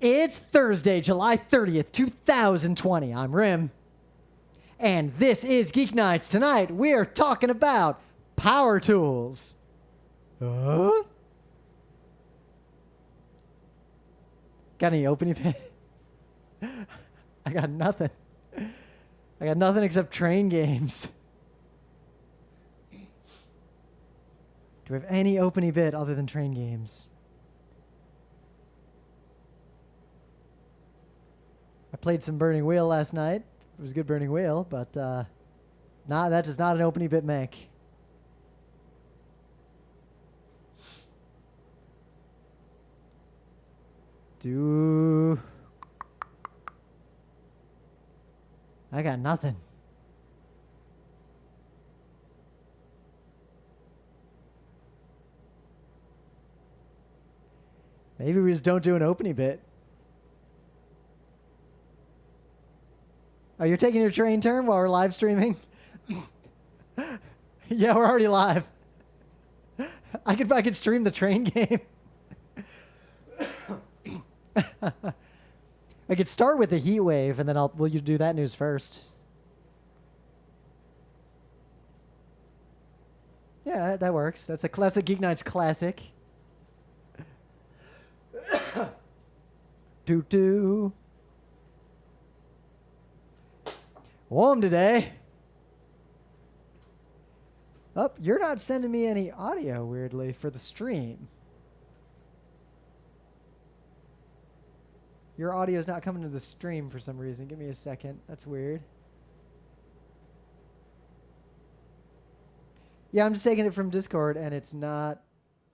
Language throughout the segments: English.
It's Thursday, July 30th, 2020. I'm Rim. And this is Geek Nights. Tonight, we are talking about power tools. Got any opening bit? I got nothing. I got nothing except train games. Do we have any opening bit other than train games? I played some Burning Wheel last night. It was a good Burning Wheel, but that is not an opening bit make. I got nothing. Maybe we just don't do an opening bit. Oh, you're taking your train turn while we're live streaming? Yeah, we're already live. I could stream the train game. I could start with the heat wave, and then will you do that news first? Yeah, that works. That's a classic Geek Nights classic. Doo-doo. Warm today. Oh, you're not sending me any audio, weirdly, for the stream. Your audio is not coming to the stream for some reason. Give me a second. That's weird. Yeah, I'm just taking it from Discord, and it's not...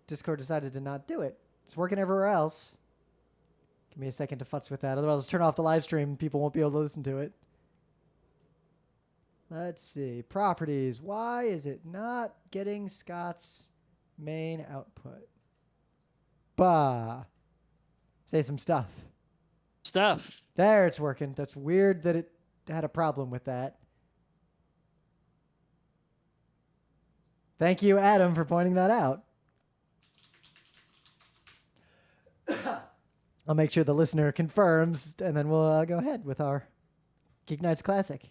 Discord decided to not do it. It's working everywhere else. Give me a second to futz with that. Otherwise, I'll just turn off the live stream and people won't be able to listen to it. Let's see. Properties. Why is it not getting Scott's main output? Bah. Say some stuff. There, it's working. That's weird that it had a problem with that. Thank you, Adam, for pointing that out. I'll make sure the listener confirms, and then we'll go ahead with our Geek Nights Classic.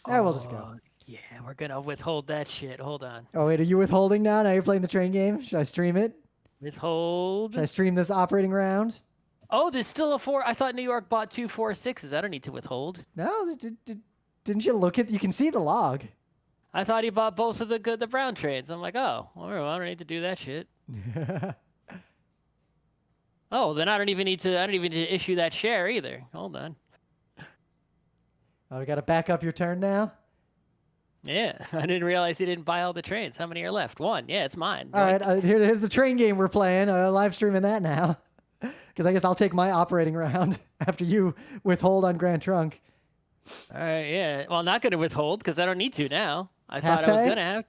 There, we'll just go. Yeah, we're going to withhold that shit. Hold on. Oh, wait, are you withholding now? Now you're playing the train game? Should I stream it? Withhold. Should I stream this operating round? Oh, there's still a 4. I thought New York bought 2 4.6s. I don't need to withhold. No, didn't you look at... You can see the log. I thought he bought both of the brown trades. I'm like, oh, well, I don't need to do that shit. Oh, then I don't even need to issue that share either. Hold on. Oh, we got to back up your turn now? Yeah, I didn't realize he didn't buy all the trains. How many are left? 1. Yeah, it's mine. All right, here's the train game we're playing. Live streaming that now. Because I guess I'll take my operating round after you withhold on Grand Trunk. All right, yeah. Well, I'm not going to withhold because I don't need to now. I Half thought I was pay? going to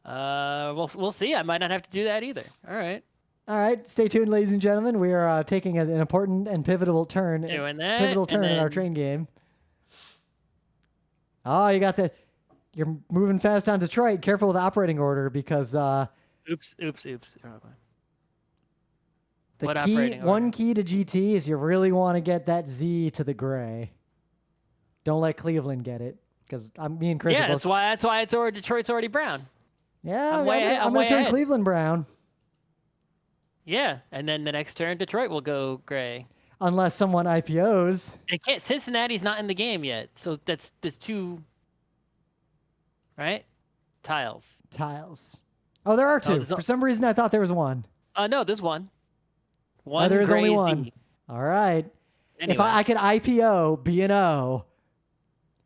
have to. We'll see. I might not have to do that either. All right. All right, stay tuned, ladies and gentlemen. We are taking an important and pivotal turn. Doing that. Pivotal turn in our train game. Oh, you're moving fast on Detroit. Careful with the operating order because... Oops. One key to GT is you really want to get that Z to the gray. Don't let Cleveland get it because me and Chris. Yeah, that's why Detroit's already brown. Yeah, I'm going to turn ahead. Cleveland brown. Yeah, and then the next turn Detroit will go gray. Unless someone IPOs. They can't. Cincinnati's not in the game yet, so there's 2. Right? Tiles. Oh, there are 2. For some reason, I thought there was 1. No, there's 1. Oh, there is only gray 1. Z. All right. Anyway. If I could IPO B&O,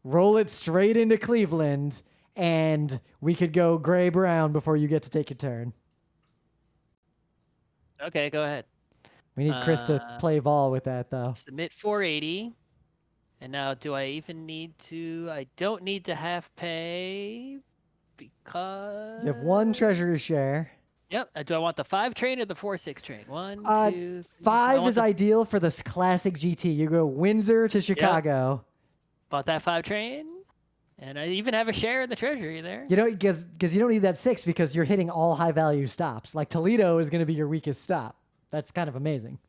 roll it straight into Cleveland, and we could go gray-brown before you get to take your turn. Okay, go ahead. We need Chris to play ball with that, though. Submit 480. And now, do I even need to... I don't need to half pay because... You have 1 treasury share. Yep. Do I want the 5 train or the 4.6 train? 1, 2, 3. 5 is ideal for this classic GT. You go Windsor to Chicago. Yep. Bought that 5 train. And I even have a share in the treasury there. You know, because you don't need that 6 because you're hitting all high value stops. Like Toledo is going to be your weakest stop. That's kind of amazing.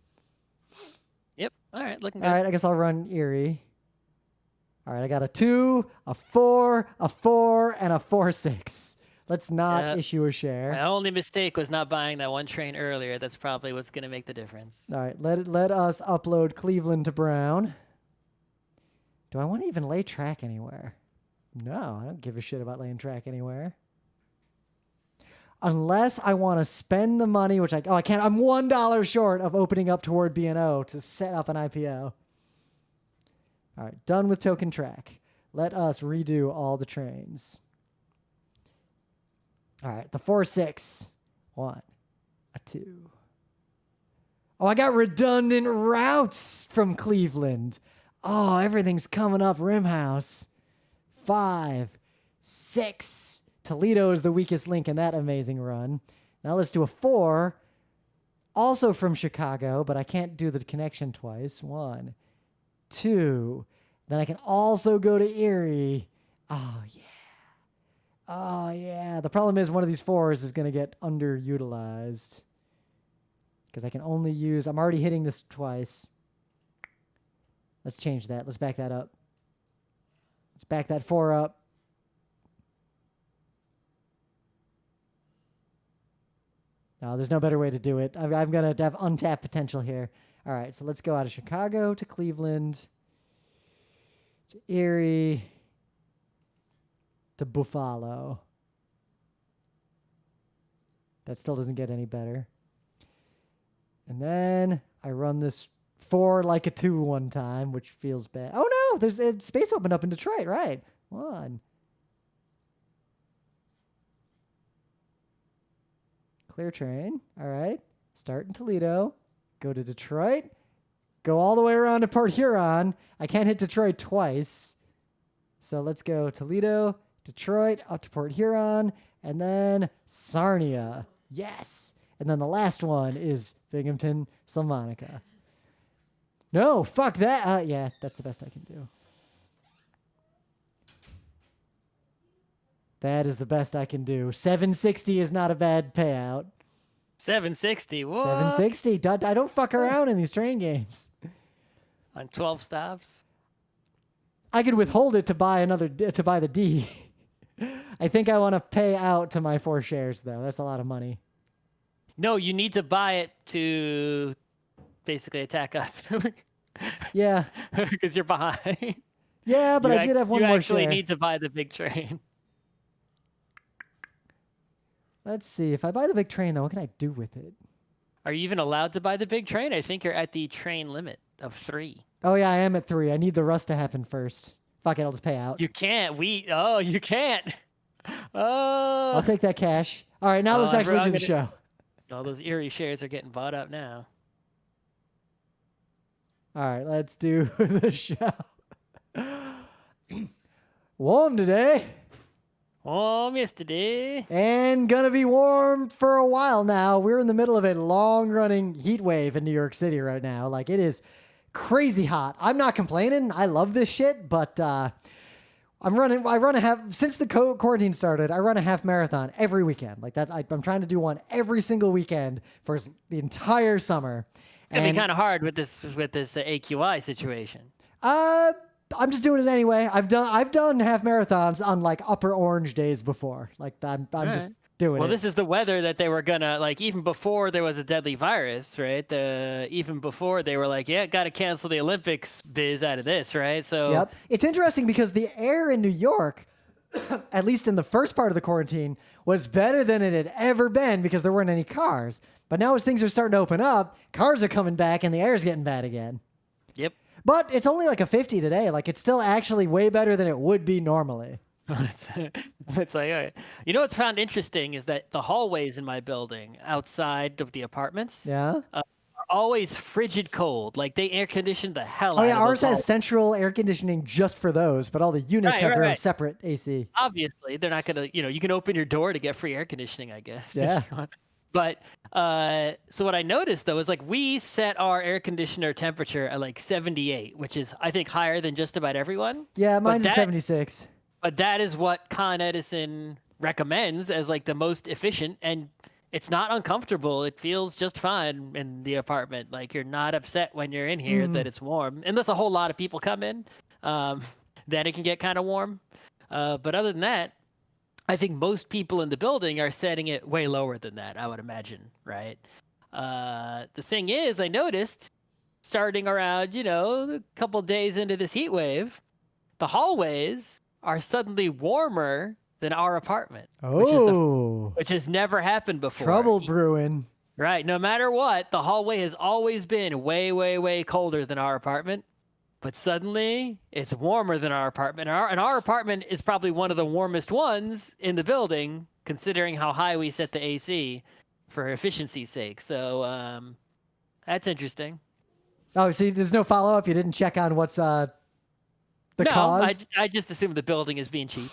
Yep. All right, looking All good. right, I guess I'll run Erie. All right, I got a 2, a 4, a 4, and a 4-6. Let's not issue a share. My only mistake was not buying that one train earlier. That's probably what's going to make the difference. All right, let us upload Cleveland to Brown. Do I want to even lay track anywhere? No, I don't give a shit about laying track anywhere. Unless I want to spend the money, which I can't. I'm $1 short of opening up toward B&O to set up an IPO. All right, done with token track. Let us redo all the trains. All right, the 4-6. 1, a 2. Oh, I got redundant routes from Cleveland. Oh, everything's coming up Rimhouse. 5, 6. Toledo is the weakest link in that amazing run. Now let's do a 4. Also from Chicago, but I can't do the connection twice. 1, 2. Then I can also go to Erie. Oh, yeah. Oh, yeah. The problem is one of these 4s is going to get underutilized. Because I can only use... I'm already hitting this twice. Let's change that. Let's back that up. Let's back that 4 up. No, there's no better way to do it. I'm going to have untapped potential here. All right, so let's go out of Chicago to Cleveland, to Erie, to Buffalo. That still doesn't get any better. And then I run this 4 like a 2 one time, which feels bad. Oh, no, there's a space opened up in Detroit, right? 1. Clear train. All right. Start in Toledo. Go to Detroit. Go all the way around to Port Huron. I can't hit Detroit twice. So let's go Toledo, Detroit, up to Port Huron, and then Sarnia. Yes. And then the last one is Binghamton, Salamanca. No, fuck that. Yeah, that's the best I can do. That is the best I can do. 760 is not a bad payout. 760. What? 760. I don't fuck around in these train games. On 12 stops. I could withhold it to buy the D. I think I want to pay out to my 4 shares though. That's a lot of money. No, you need to buy it to basically attack us. Yeah. Because you're behind. Yeah, but I did have one more share. You actually need to buy the big train. Let's see. If I buy the big train, though, what can I do with it? Are you even allowed to buy the big train? I think you're at the train limit of 3. Oh, yeah, I am at 3. I need the rust to happen first. Fuck it, I'll just pay out. You can't. You can't. Oh. I'll take that cash. All right, now let's actually do the show. All those Erie shares are getting bought up now. All right, let's do the show. Warm today. Warm yesterday. And gonna be warm for a while now. We're in the middle of a long-running heat wave in New York City right now. Like, it is crazy hot. I'm not complaining. I love this shit, but I run a half, since the quarantine started, I run a half marathon every weekend. Like that, I'm trying to do one every single weekend for the entire summer. It's gonna be kind of hard with this AQI situation. I'm just doing it anyway. I've done half marathons on like upper orange days before. Like I'm just doing it. Well, this is the weather that they were gonna, like, even before there was a deadly virus, right? Even before they were like, yeah, got to cancel the Olympics biz out of this, right? So yep. It's interesting because the air in New York, at least in the first part of the quarantine, was better than it had ever been because there weren't any cars. But now as things are starting to open up, cars are coming back and the air's getting bad again. Yep. But it's only like a 50 today. Like, it's still actually way better than it would be normally. It's like, you know what's found interesting is that the hallways in my building outside of the apartments are always frigid cold. Like, they air condition the hell out of ours has central air conditioning just for those, but all the units have their own separate AC. Obviously, they're not going to, you can open your door to get free air conditioning, I guess. Yeah. But so what I noticed, though, is like we set our air conditioner temperature at like 78, which is, I think, higher than just about everyone. Yeah, mine's 76. But that is what Con Edison recommends as like the most efficient. And it's not uncomfortable. It feels just fine in the apartment. Like you're not upset when you're in here that it's warm, unless a whole lot of people come in. Um, then it can get kind of warm. But other than that, I think most people in the building are setting it way lower than that, I would imagine, right? The thing is, I noticed starting around, a couple days into this heat wave, the hallways are suddenly warmer than our apartment, which has never happened before. Trouble brewing. Right. No matter what, the hallway has always been way, way, way colder than our apartment. But suddenly, it's warmer than our apartment. And our apartment is probably one of the warmest ones in the building, considering how high we set the AC for efficiency's sake. So that's interesting. Oh, so there's no follow-up? You didn't check on what's the cause? No, I just assumed the building is being cheap.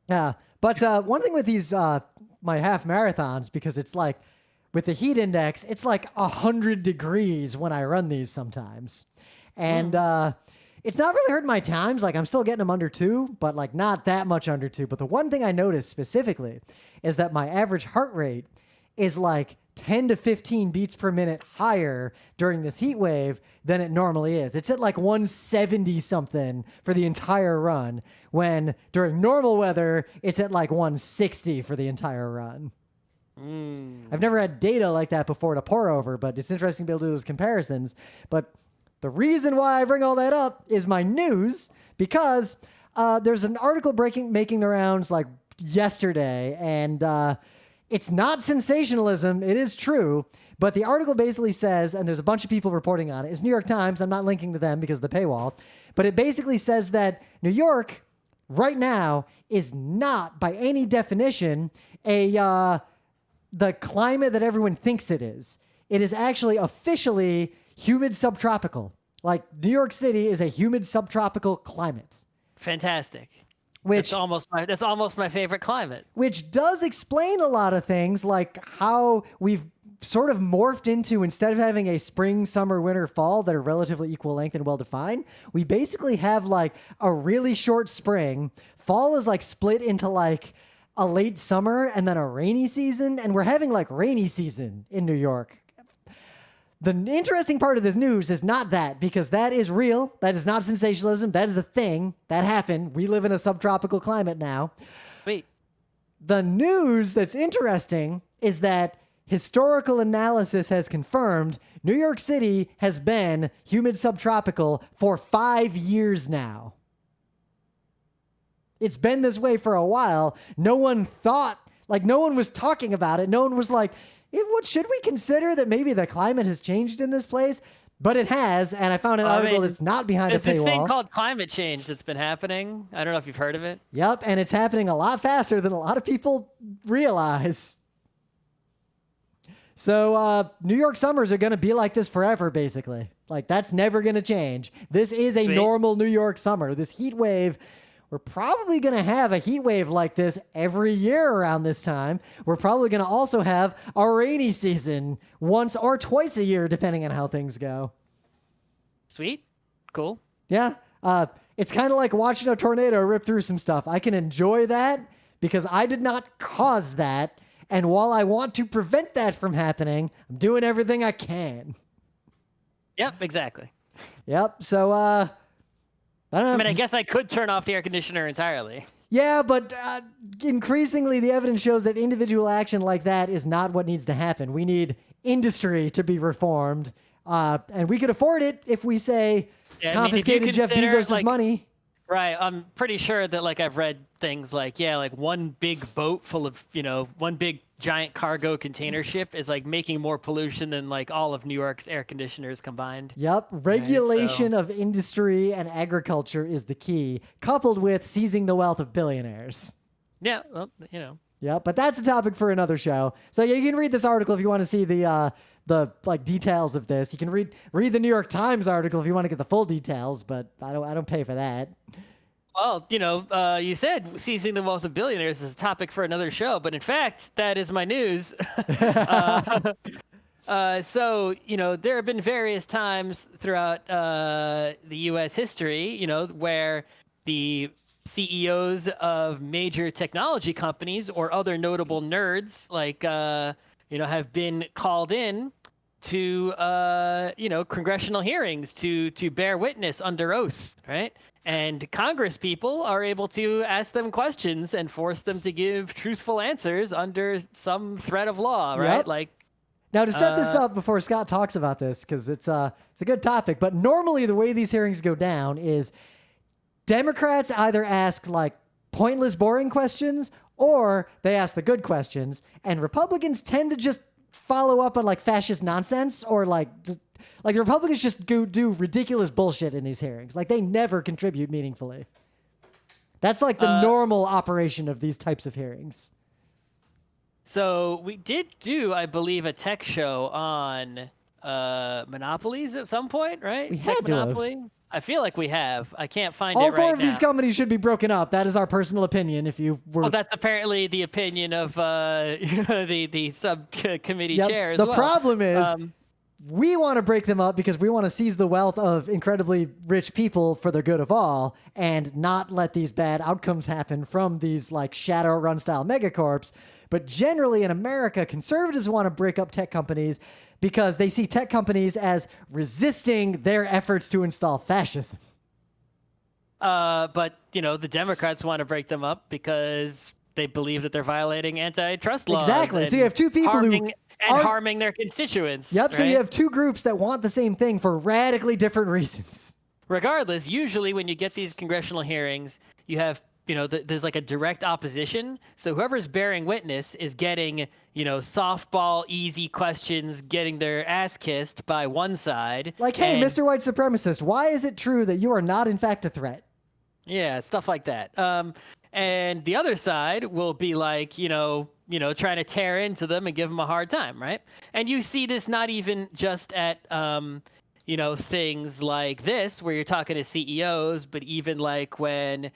Yeah. But one thing with these my half marathons, because it's like, with the heat index, it's like 100 degrees when I run these sometimes. And it's not really hurting my times. Like, I'm still getting them under 2, but like not that much under 2. But the one thing I noticed specifically is that my average heart rate is like 10 to 15 beats per minute higher during this heat wave than it normally is. It's at like 170 something for the entire run, when during normal weather, it's at like 160 for the entire run. I've never had data like that before to pour over, but it's interesting to be able to do those comparisons. But the reason why I bring all that up is my news, because there's an article making the rounds like yesterday, and it's not sensationalism. It is true, but the article basically says, and there's a bunch of people reporting on it. It's New York Times. I'm not linking to them because of the paywall, but it basically says that New York right now is not, by any definition, the climate that everyone thinks it is. It is actually officially humid subtropical. Like, New York City is a humid subtropical climate. Fantastic. That's almost my favorite climate. Which does explain a lot of things, like how we've sort of morphed into, instead of having a spring, summer, winter, fall that are relatively equal length and well defined, we basically have like a really short spring. Fall is like split into like a late summer and then a rainy season, and we're having like rainy season in New York. The interesting part of this news is not that, because that is real. That is not sensationalism. That is a thing that happened. We live in a subtropical climate now. Wait. The news that's interesting is that historical analysis has confirmed New York City has been humid subtropical for 5 years now. It's been this way for a while. No one was talking about it. No one was like, what should we consider that maybe the climate has changed in this place? But it has, and I found an article that's not behind a paywall. There's this thing called climate change that's been happening. I don't know if you've heard of it. Yep, and it's happening a lot faster than a lot of people realize. So New York summers are going to be like this forever, basically. Like, that's never going to change. This is a normal New York summer. This heat wave, we're probably going to have a heat wave like this every year around this time. We're probably going to also have a rainy season once or twice a year, depending on how things go. Sweet. Cool. Yeah. It's kind of like watching a tornado rip through some stuff. I can enjoy that because I did not cause that. And while I want to prevent that from happening, I'm doing everything I can. Yep, exactly. Yep. So, I don't know. I mean, I guess I could turn off the air conditioner entirely. Yeah, but increasingly the evidence shows that individual action like that is not what needs to happen. We need industry to be reformed. And we could afford it if we say confiscated Jeff Bezos' money. Right. I'm pretty sure that I've read things like one big boat full of, one big giant cargo container ship is making more pollution than all of New York's air conditioners combined. Yep. Regulation of industry and agriculture is the key, coupled with seizing the wealth of billionaires. Yeah. Well, Yeah, but that's a topic for another show. So you can read this article if you want to see the details of this. You can read the New York Times article if you want to get the full details, but I don't pay for that. Well, you said seizing the wealth of billionaires is a topic for another show, but in fact, that is my news. So, there have been various times throughout the U.S. history, where the CEOs of major technology companies or other notable nerds, like, have been called in to, congressional hearings to bear witness under oath, right? And Congress people are able to ask them questions and force them to give truthful answers under some threat of law, right? Yep. Like, now, to set this up before Scott talks about this, because it's a good topic, but normally the way these hearings go down is Democrats either ask like pointless, boring questions, or they ask the good questions, and Republicans tend to just follow up on like fascist nonsense or like the Republicans just do ridiculous bullshit in these hearings. Like they never contribute meaningfully. That's like the normal operation of these types of hearings. So we did do, I believe, a tech show on monopolies at some point, right? We Tech had to monopoly. have. I feel like we have. I can't find it right now. All four of these companies should be broken up. That is our personal opinion. If you were, well, that's apparently the opinion of the subcommittee chair as well. The problem is we want to break them up because we want to seize the wealth of incredibly rich people for the good of all, and not let these bad outcomes happen from these like Shadowrun style megacorps. But generally in America, conservatives want to break up tech companies because they see tech companies as resisting their efforts to install fascism. But, the Democrats want to break them up because they believe that they're violating antitrust laws. Exactly. So you have two people harming their constituents. Yep. Right? So you have two groups that want the same thing for radically different reasons. Regardless, usually when you get these congressional hearings, you have there's like a direct opposition. So whoever's bearing witness is getting, softball, easy questions, getting their ass kissed by one side. Like, hey, Mr. White Supremacist, why is it true that you are not in fact a threat? Yeah, stuff like that. And the other side will be like, trying to tear into them and give them a hard time, right? And you see this not even just at, things like this where you're talking to CEOs, but even like when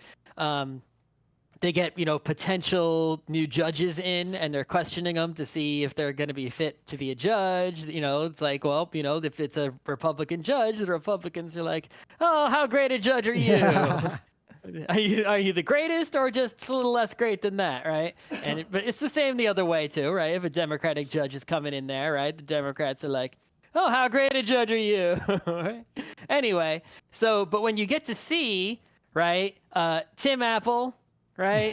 they get, potential new judges in and they're questioning them to see if they're going to be fit to be a judge. It's like, well, if it's a Republican judge, the Republicans are like, oh, how great a judge are you? Yeah. Are you the greatest or just a little less great than that, right? But it's the same the other way too, right? If a Democratic judge is coming in there, right, the Democrats are like, oh, how great a judge are you? Right? Anyway, but when you get to see, right, Tim Apple, right?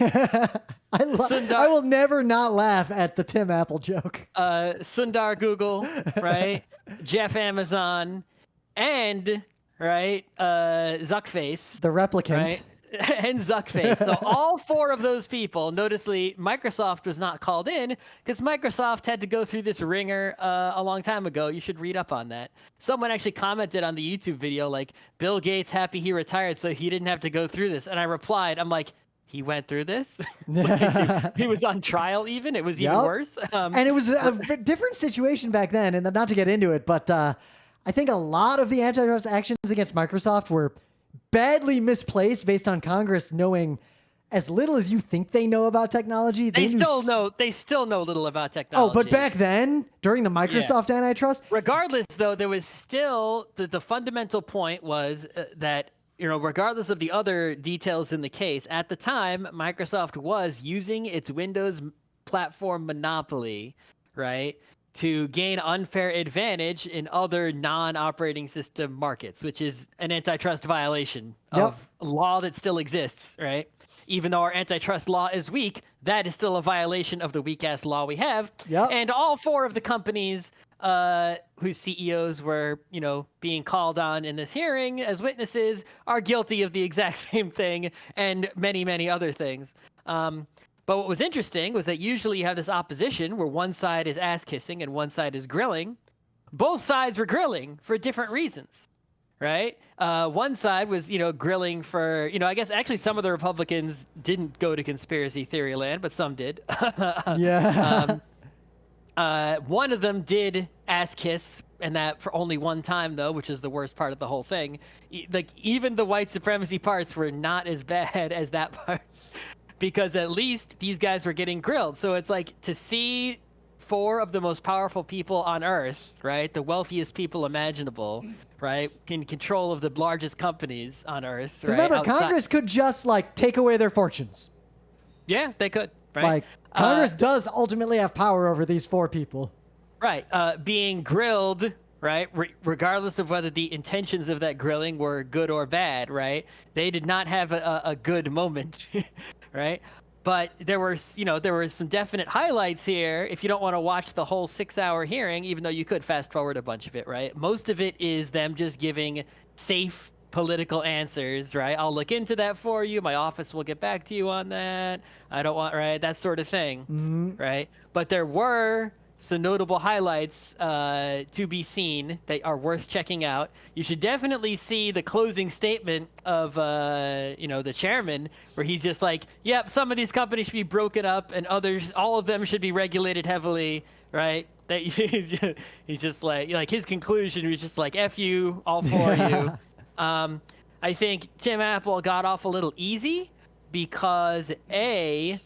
I will never not laugh at the Tim Apple joke. Sundar Google, right? Jeff Amazon, and right, Zuckface, the replicant, right? And Zuckface. So all four of those people, noticeably, Microsoft was not called in because Microsoft had to go through this ringer a long time ago. You should read up on that. Someone actually commented on the YouTube video, like, Bill Gates happy he retired so he didn't have to go through this. And I replied, I'm like, he went through this? Like, he was on trial even? It was even worse? And it was a different situation back then, and not to get into it, but I think a lot of the antitrust actions against Microsoft were badly misplaced based on Congress knowing as little as you think they know about technology. They still know little about technology. Oh, but back then, during the Microsoft antitrust? Regardless, though, there was still the fundamental point was that, regardless of the other details in the case, at the time, Microsoft was using its Windows platform monopoly, right, to gain unfair advantage in other non-operating system markets, which is an antitrust violation of law that still exists, right? Even though our antitrust law is weak, that is still a violation of the weak-ass law we have. Yep. And all four of the companies whose CEOs were, being called on in this hearing as witnesses are guilty of the exact same thing and many, many other things. But what was interesting was that usually you have this opposition where one side is ass-kissing and one side is grilling. Both sides were grilling for different reasons, right? One side was, grilling for, I guess actually some of the Republicans didn't go to conspiracy theory land, but some did. Yeah. One of them did ass-kiss, and that for only one time, though, which is the worst part of the whole thing. Like, even the white supremacy parts were not as bad as that part. Because at least these guys were getting grilled. So it's like to see 4 of the most powerful people on Earth, right? The wealthiest people imaginable, right? In control of the largest companies on Earth, right? Remember, Congress could just like take away their fortunes. Yeah, they could, right? Like, Congress does ultimately have power over these 4 people. Right. Being grilled, right? Regardless of whether the intentions of that grilling were good or bad, right? They did not have a good moment, right? But there were some definite highlights here. If you don't want to watch the whole 6-hour hearing, even though you could fast forward a bunch of it, right? Most of it is them just giving safe political answers, right? I'll look into that for you. My office will get back to you on that. I don't want, right? That sort of thing, right? But there were some notable highlights to be seen that are worth checking out. You should definitely see the closing statement of the chairman, where he's just like, yep, some of these companies should be broken up and others, all of them should be regulated heavily, right? That he's just like his conclusion was just like, F you, all 4 of you. I think Tim Apple got off a little easy because his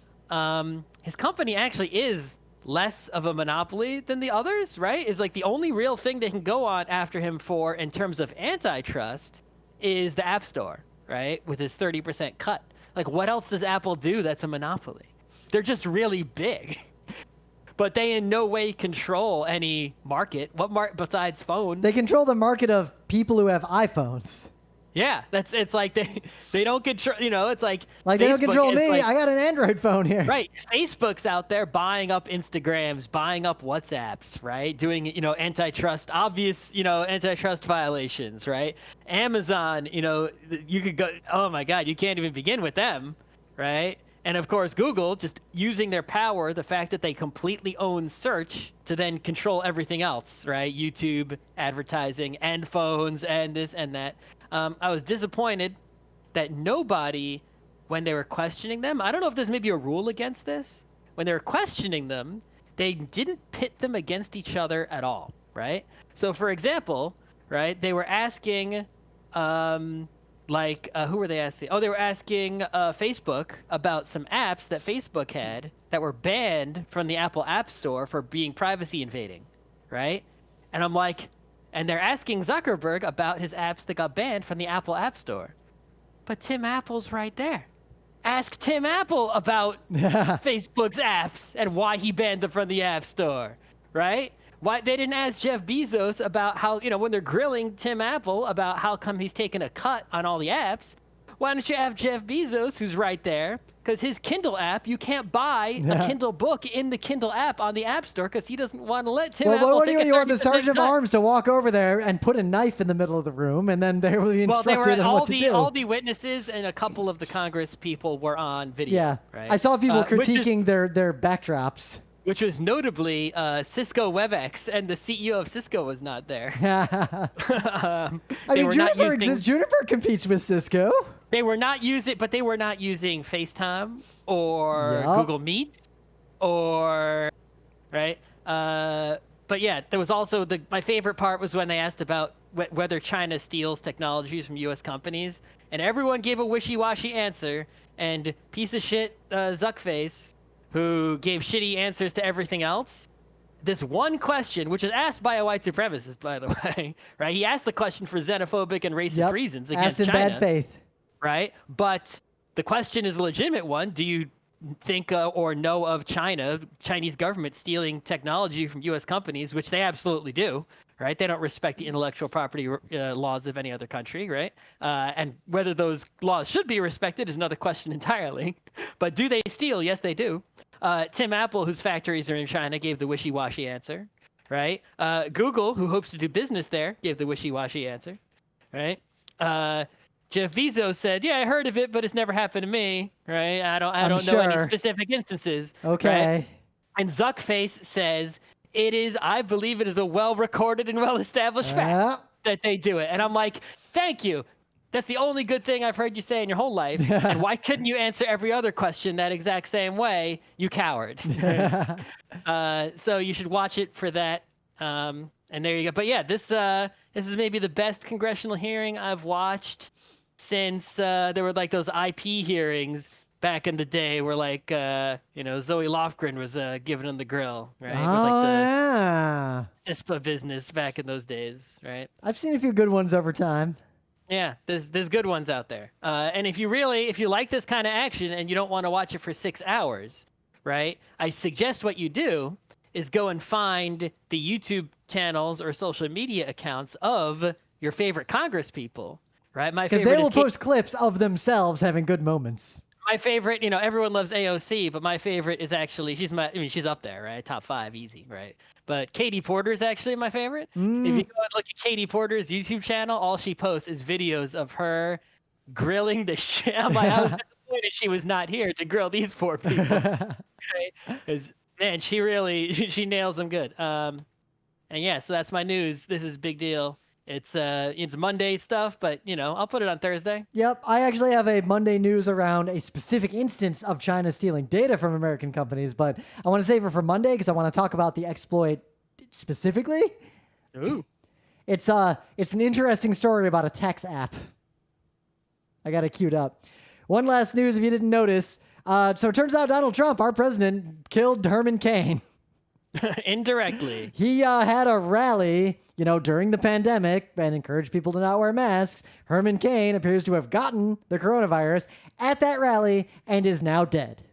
company actually is less of a monopoly than the others, right? Is like the only real thing they can go on after him for in terms of antitrust is the App Store, right? With his 30% cut. Like, what else does Apple do that's a monopoly? They're just really big. But they in no way control any market. What besides phones? They control the market of people who have iPhones. Yeah, it's like they don't control, it's like they don't control me. Like, I got an Android phone here. Right. Facebook's out there buying up Instagrams, buying up WhatsApps, right? Doing, antitrust, obvious, antitrust violations, right? Amazon, you could go, oh my God, you can't even begin with them, right? And of course, Google just using their power, the fact that they completely own search to then control everything else, right? YouTube, advertising, and phones, and this and that. I was disappointed that nobody, when they were questioning them, I don't know if there's maybe a rule against this. When they were questioning them, they didn't pit them against each other at all, right? So, for example, right, they were asking, who were they asking? Oh, they were asking Facebook about some apps that Facebook had that were banned from the Apple App Store for being privacy invading, right? And I'm like, and they're asking Zuckerberg about his apps that got banned from the Apple App Store. But Tim Apple's right there. Ask Tim Apple about Facebook's apps and why he banned them from the App Store, right? Why they didn't ask Jeff Bezos about how, when they're grilling Tim Apple about how come he's taking a cut on all the apps. Why don't you have Jeff Bezos, who's right there? Because his Kindle app, you can't buy a Kindle book in the Kindle app on the App Store because he doesn't want to let Tim Apple what take do you want the Sergeant of Arms to walk over there and put a knife in the middle of the room, and then they will be instructed on what to do? All the witnesses and a couple of the Congress people were on video. Yeah, right? I saw people critiquing their backdrops. Which was notably Cisco WebEx, and the CEO of Cisco was not there. Juniper competes with Cisco. They were not using FaceTime or Google Meet or, right? But yeah, there was also my favorite part was when they asked about whether China steals technologies from U.S. companies, and everyone gave a wishy-washy answer, and piece of shit Zuckface, who gave shitty answers to everything else. This one question, which was asked by a white supremacist, by the way, right? He asked the question for xenophobic and racist reasons against China. Asked in bad faith. Right? But the question is a legitimate one. Do you think or know of Chinese government stealing technology from U.S. companies, which they absolutely do, right? They don't respect the intellectual property laws of any other country, right? And whether those laws should be respected is another question entirely. But do they steal? Yes, they do. Tim Apple, whose factories are in China, gave the wishy-washy answer, right? Google, who hopes to do business there, gave the wishy-washy answer, right? Jeff Bezos said, "Yeah, I heard of it, but it's never happened to me." Right? I don't know any specific instances. Okay. Right? And Zuckface says, I believe it is a well-recorded and well-established fact that they do it. And I'm like, thank you. That's the only good thing I've heard you say in your whole life. And why couldn't you answer every other question that exact same way, you coward? So you should watch it for that. And there you go. But yeah, this is maybe the best congressional hearing I've watched since there were like those IP hearings back in the day where like Zoe Lofgren was giving him the grill, right? Oh, With like the yeah. ISPA business back in those days, right? I've seen a few good ones over time. Yeah, there's good ones out there. And if you like this kind of action and you don't want to watch it for 6 hours, right? I suggest what you do is go and find the YouTube channels or social media accounts of your favorite Congress people, right? Because they will post clips of themselves having good moments. My favorite, everyone loves AOC, but my favorite is actually she's up there, right? Top 5, easy, right? But Katie Porter is actually my favorite. If you go and look at Katie Porter's YouTube channel, all she posts is videos of her grilling the shit. I was disappointed she was not here to grill these 4 people. Right? Because man, she nails them good. And yeah, so that's my news. This is a big deal. It's Monday stuff, but I'll put it on Thursday. Yep, I actually have a Monday news around a specific instance of China stealing data from American companies, but I want to save it for Monday because I want to talk about the exploit specifically. Ooh. It's an interesting story about a tax app. I got it queued up. One last news if you didn't notice. So it turns out Donald Trump, our president, killed Herman Cain. Indirectly. He had a rally, during the pandemic and encouraged people to not wear masks. Herman Cain appears to have gotten the coronavirus at that rally and is now dead.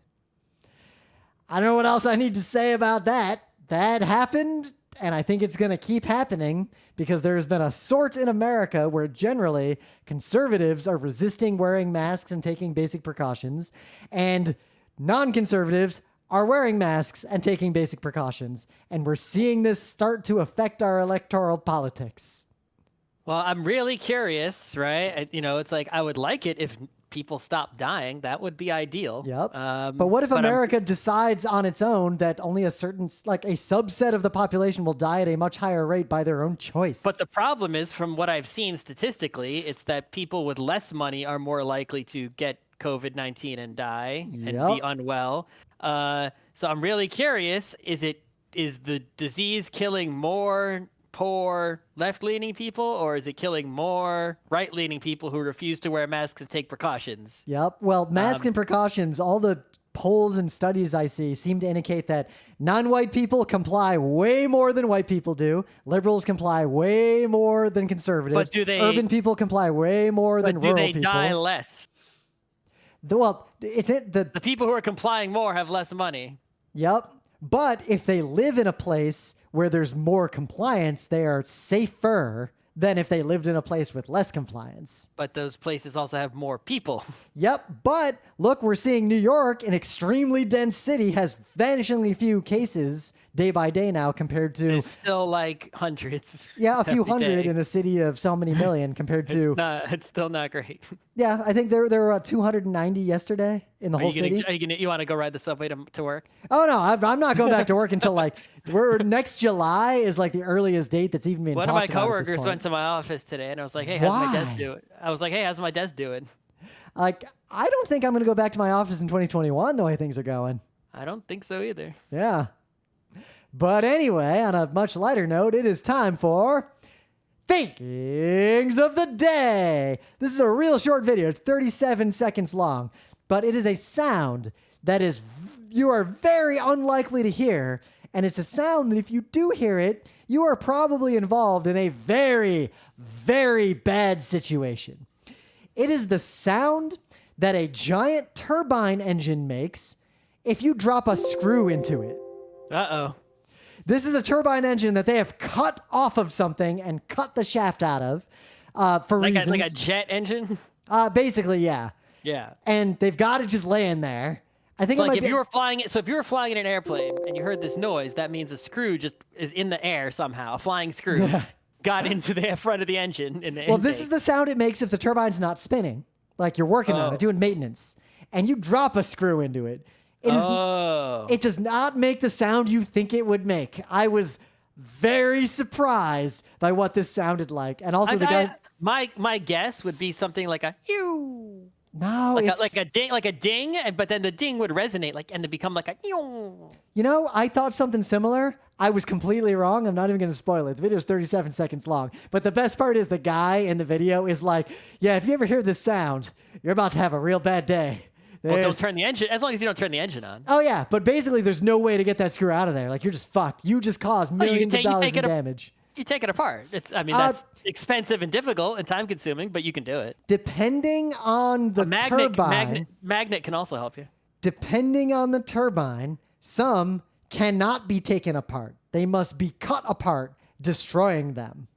I don't know what else I need to say about that. That happened, and I think it's going to keep happening because there's been a sort in America where generally conservatives are resisting wearing masks and taking basic precautions, and non-conservatives are wearing masks and taking basic precautions. And we're seeing this start to affect our electoral politics. Well, I'm really curious, right? It's like I would like it if people stop dying. That would be ideal. Yep. But what if America decides on its own that only a subset of the population will die at a much higher rate by their own choice? But the problem is, from what I've seen statistically, it's that people with less money are more likely to get COVID-19 and die and be unwell. So I'm really curious, is the disease killing more poor left-leaning people, or is it killing more right-leaning people who refuse to wear masks and take precautions? Yep. Well, masks and precautions, all the polls and studies I see seem to indicate that non-white people comply way more than white people do. Liberals comply way more than conservatives. But urban people comply way more than rural people. Do they die less? Well, the people who are complying more have less money. Yep. But if they live in a place where there's more compliance, they are safer than if they lived in a place with less compliance. But those places also have more people. Yep. But look, we're seeing New York, an extremely dense city, has vanishingly few cases day by day now compared to... It's still like hundreds. Yeah, a few hundred in a city of so many million compared to... It's still not great. Yeah, I think there were 290 yesterday in the whole city. You want to go ride the subway to work? Oh, no, I'm not going back to work until next July is like the earliest date that's even been talked about. One of my coworkers went to my office today and I was like, hey, how's my desk doing? How's my desk doing? Like, I don't think I'm going to go back to my office in 2021 the way things are going. I don't think so either. Yeah. But anyway, on a much lighter note, it is time for Thinkings of the Day. This is a real short video. It's 37 seconds long, but it is a sound that you are very unlikely to hear, and it's a sound that if you do hear it, you are probably involved in a very, very bad situation. It is the sound that a giant turbine engine makes if you drop a screw into it. Uh-oh. This is a turbine engine that they have cut off of something and cut the shaft out of for reasons. Like a jet engine? Basically, yeah. Yeah. And they've got it just laying there. I think if you were flying in an airplane and you heard this noise, that means a screw just is in the air somehow. A flying screw got into the front of the engine. This is the sound it makes if the turbine's not spinning. Like you're working on it, doing maintenance, and you drop a screw into it. It does not make the sound you think it would make. I was very surprised by what this sounded like. And also my guess would be something like a ew. No, like a ding, but then the ding would resonate and become like a ew. I thought something similar. I was completely wrong. I'm not even going to spoil it. The video is 37 seconds long. But the best part is the guy in the video is like, yeah, if you ever hear this sound, you're about to have a real bad day. Well, don't turn the engine, as long as you don't turn the engine on. Oh, yeah. But basically, there's no way to get that screw out of there. Like, you're just fucked. You just caused millions of dollars in damage. You take it apart. That's expensive and difficult and time consuming, but you can do it. Depending on the turbine. Magnet can also help you. Depending on the turbine, some cannot be taken apart. They must be cut apart, destroying them.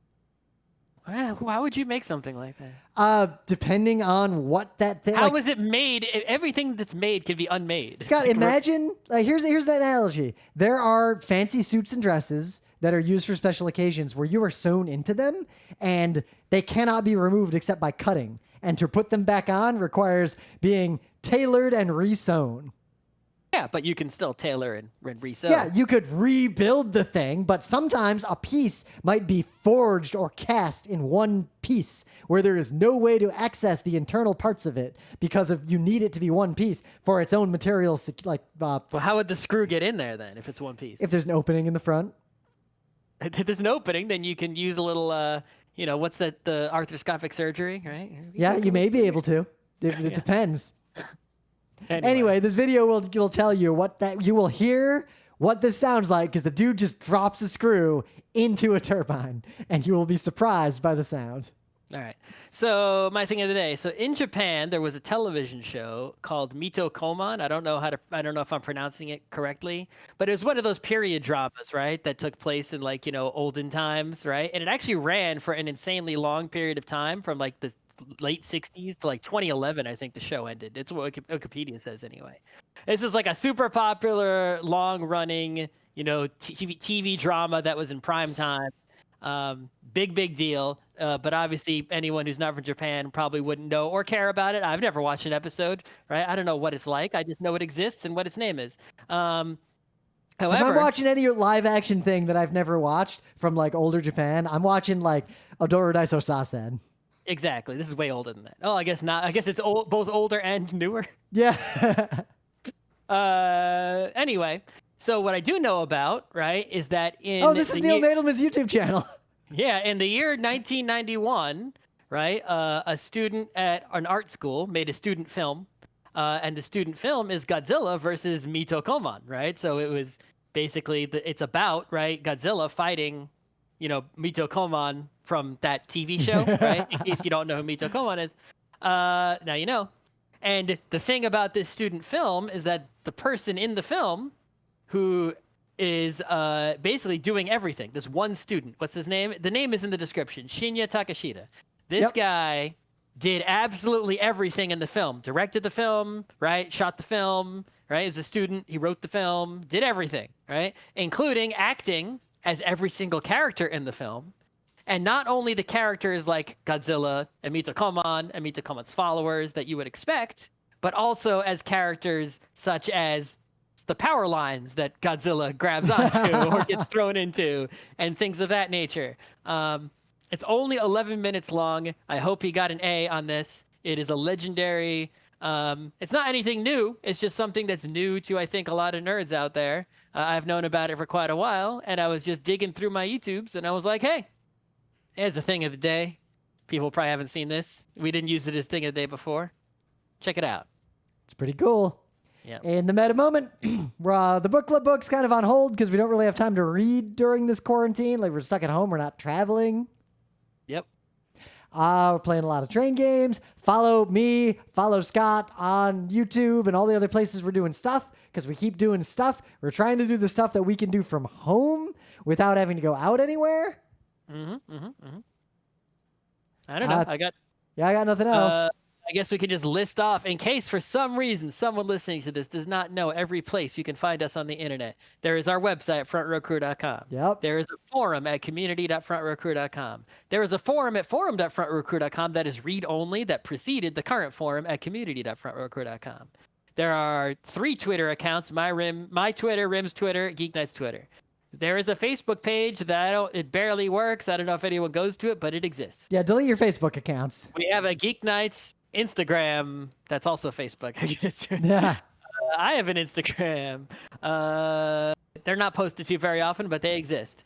Why would you make something like that? Depending on what that thing. How is it made? Everything that's made can be unmade. Scott, imagine. Here's the analogy. There are fancy suits and dresses that are used for special occasions where you are sewn into them, and they cannot be removed except by cutting. And to put them back on requires being tailored and re-sewn. Yeah, but you can still tailor and re-sew. Yeah, you could rebuild the thing, but sometimes a piece might be forged or cast in one piece where there is no way to access the internal parts of it because you need it to be one piece for its own materials. Well, how would the screw get in there then if it's one piece? If there's an opening in the front. If there's an opening, then you can use a little, what's that, the arthroscopic surgery, right? Yeah, you may be able to. It depends. Anyway, this video will tell you you will hear what this sounds like because the dude just drops a screw into a turbine and you will be surprised by the sound. All right. So my thing of the day. So in Japan, there was a television show called Mito Koman. I don't know if I'm pronouncing it correctly, but it was one of those period dramas, right? That took place in olden times, right? And it actually ran for an insanely long period of time from the late 60s to 2011. I think the show ended. It's what Wikipedia says anyway. This is a super popular, long running, TV drama that was in prime time. Big deal. But obviously anyone who's not from Japan probably wouldn't know or care about it. I've never watched an episode, right? I don't know what it's like. I just know it exists and what its name is. However, if I'm watching any live action thing that I've never watched from older Japan, I'm watching Odoro Daiso Sasen. Exactly. This is way older than that. Oh, I guess not. I guess it's both older and newer. Yeah. Anyway, so what I do know about, right, is that this is Neil Nadelman's YouTube channel. Yeah, in the year 1991, right, a student at an art school made a student film, and the student film is Godzilla versus Mito Koman, right? So it was basically it's about, right, Godzilla fighting, Mito Koman from that TV show, right? In case you don't know who Mito Koman is. Now you know. And the thing about this student film is that the person in the film who is basically doing everything, this one student, what's his name? The name is in the description, Shinya Takashita. This guy did absolutely everything in the film. Directed the film, right? Shot the film, right? As a student, he wrote the film, did everything, right? Including acting as every single character in the film. And not only the characters like Godzilla and Mito Koman and Mito Koman's followers that you would expect, but also as characters such as the power lines that Godzilla grabs onto or gets thrown into and things of that nature. It's only 11 minutes long. I hope he got an A on this. It is a legendary. It's not anything new. It's just something that's new to, I think, a lot of nerds out there. I've known about it for quite a while, and I was just digging through my YouTubes, and I was like, hey, here's the thing of the day. People probably haven't seen this. We didn't use it as thing of the day before. Check it out. It's pretty cool. Yeah. In the meta moment, the book club book's kind of on hold because we don't really have time to read during this quarantine. We're stuck at home. We're not traveling. Yep. We're playing a lot of train games. Follow me, follow Scott on YouTube and all the other places we're doing stuff because we keep doing stuff. We're trying to do the stuff that we can do from home without having to go out anywhere. I don't know. I got nothing else. I guess we could just list off, in case for some reason someone listening to this does not know every place you can find us on the internet. There is our website, frontrowcrew.com. Yep. There is a forum at community.frontrowcrew.com. There is a forum at forum.frontrowcrew.com that is read-only that preceded the current forum at community.frontrowcrew.com. There are 3 Twitter accounts, my Twitter, Rim's Twitter, GeekNights Twitter. There is a Facebook page that it barely works. I don't know if anyone goes to it, but it exists. Yeah, delete your Facebook accounts. We have a GeekNights Instagram. That's also Facebook, I guess. Yeah. I have an Instagram. They're not posted to very often, but they exist.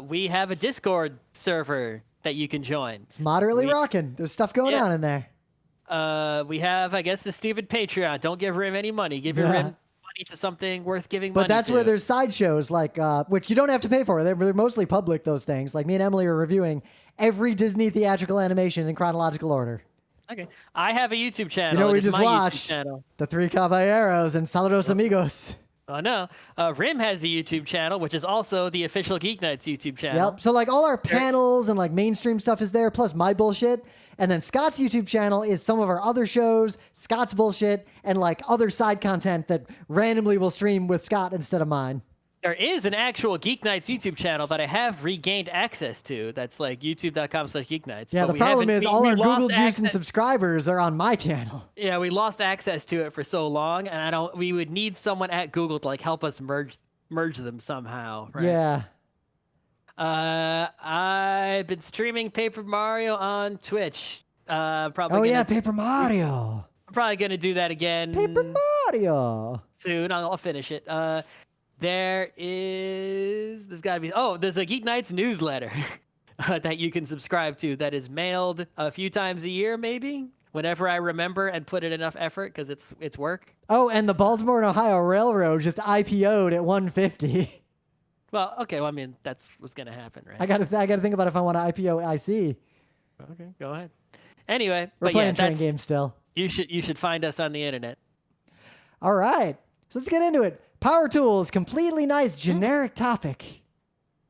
We have a Discord server that you can join. It's moderately rocking. There's stuff going on in there. We have, I guess, the stupid Patreon. Don't give Rim any money. Give your Rim money to something worth giving money to. But that's where there's sideshows, like, which you don't have to pay for. They're mostly public, those things. Like, me and Emily are reviewing every Disney theatrical animation in chronological order. Okay. I have a YouTube channel. You know, we just watched The Three Caballeros and Saludos Amigos. Oh, no. Rim has a YouTube channel, which is also the official GeekNights YouTube channel. Yep. So, like, all our panels and, like, mainstream stuff is there, plus my bullshit. And then Scott's YouTube channel is some of our other shows, Scott's bullshit, and, like, other side content that randomly will stream with Scott instead of mine. There is an actual GeekNights YouTube channel that I have regained access to. That's like youtube.com/GeekNights. Yeah, the problem is all our Google Juice and subscribers are on my channel. Yeah, we lost access to it for so long, and we would need someone at Google to like help us merge them somehow. Right? Yeah. I've been streaming Paper Mario on Twitch. Probably. Paper Mario. I'm probably gonna do that again. Paper Mario. Soon. I'll finish it. There's got to be, there's a GeekNights newsletter that you can subscribe to that is mailed a few times a year, maybe, whenever I remember and put in enough effort because it's work. Oh, and the Baltimore and Ohio Railroad just IPO'd at 150. Well, okay. Well, I mean, that's what's going to happen, right? I got to think about if I want to IPO IC. Okay, go ahead. Anyway, we're playing train games still. You should find us on the internet. All right. So let's get into it. Power tools, completely nice, generic topic.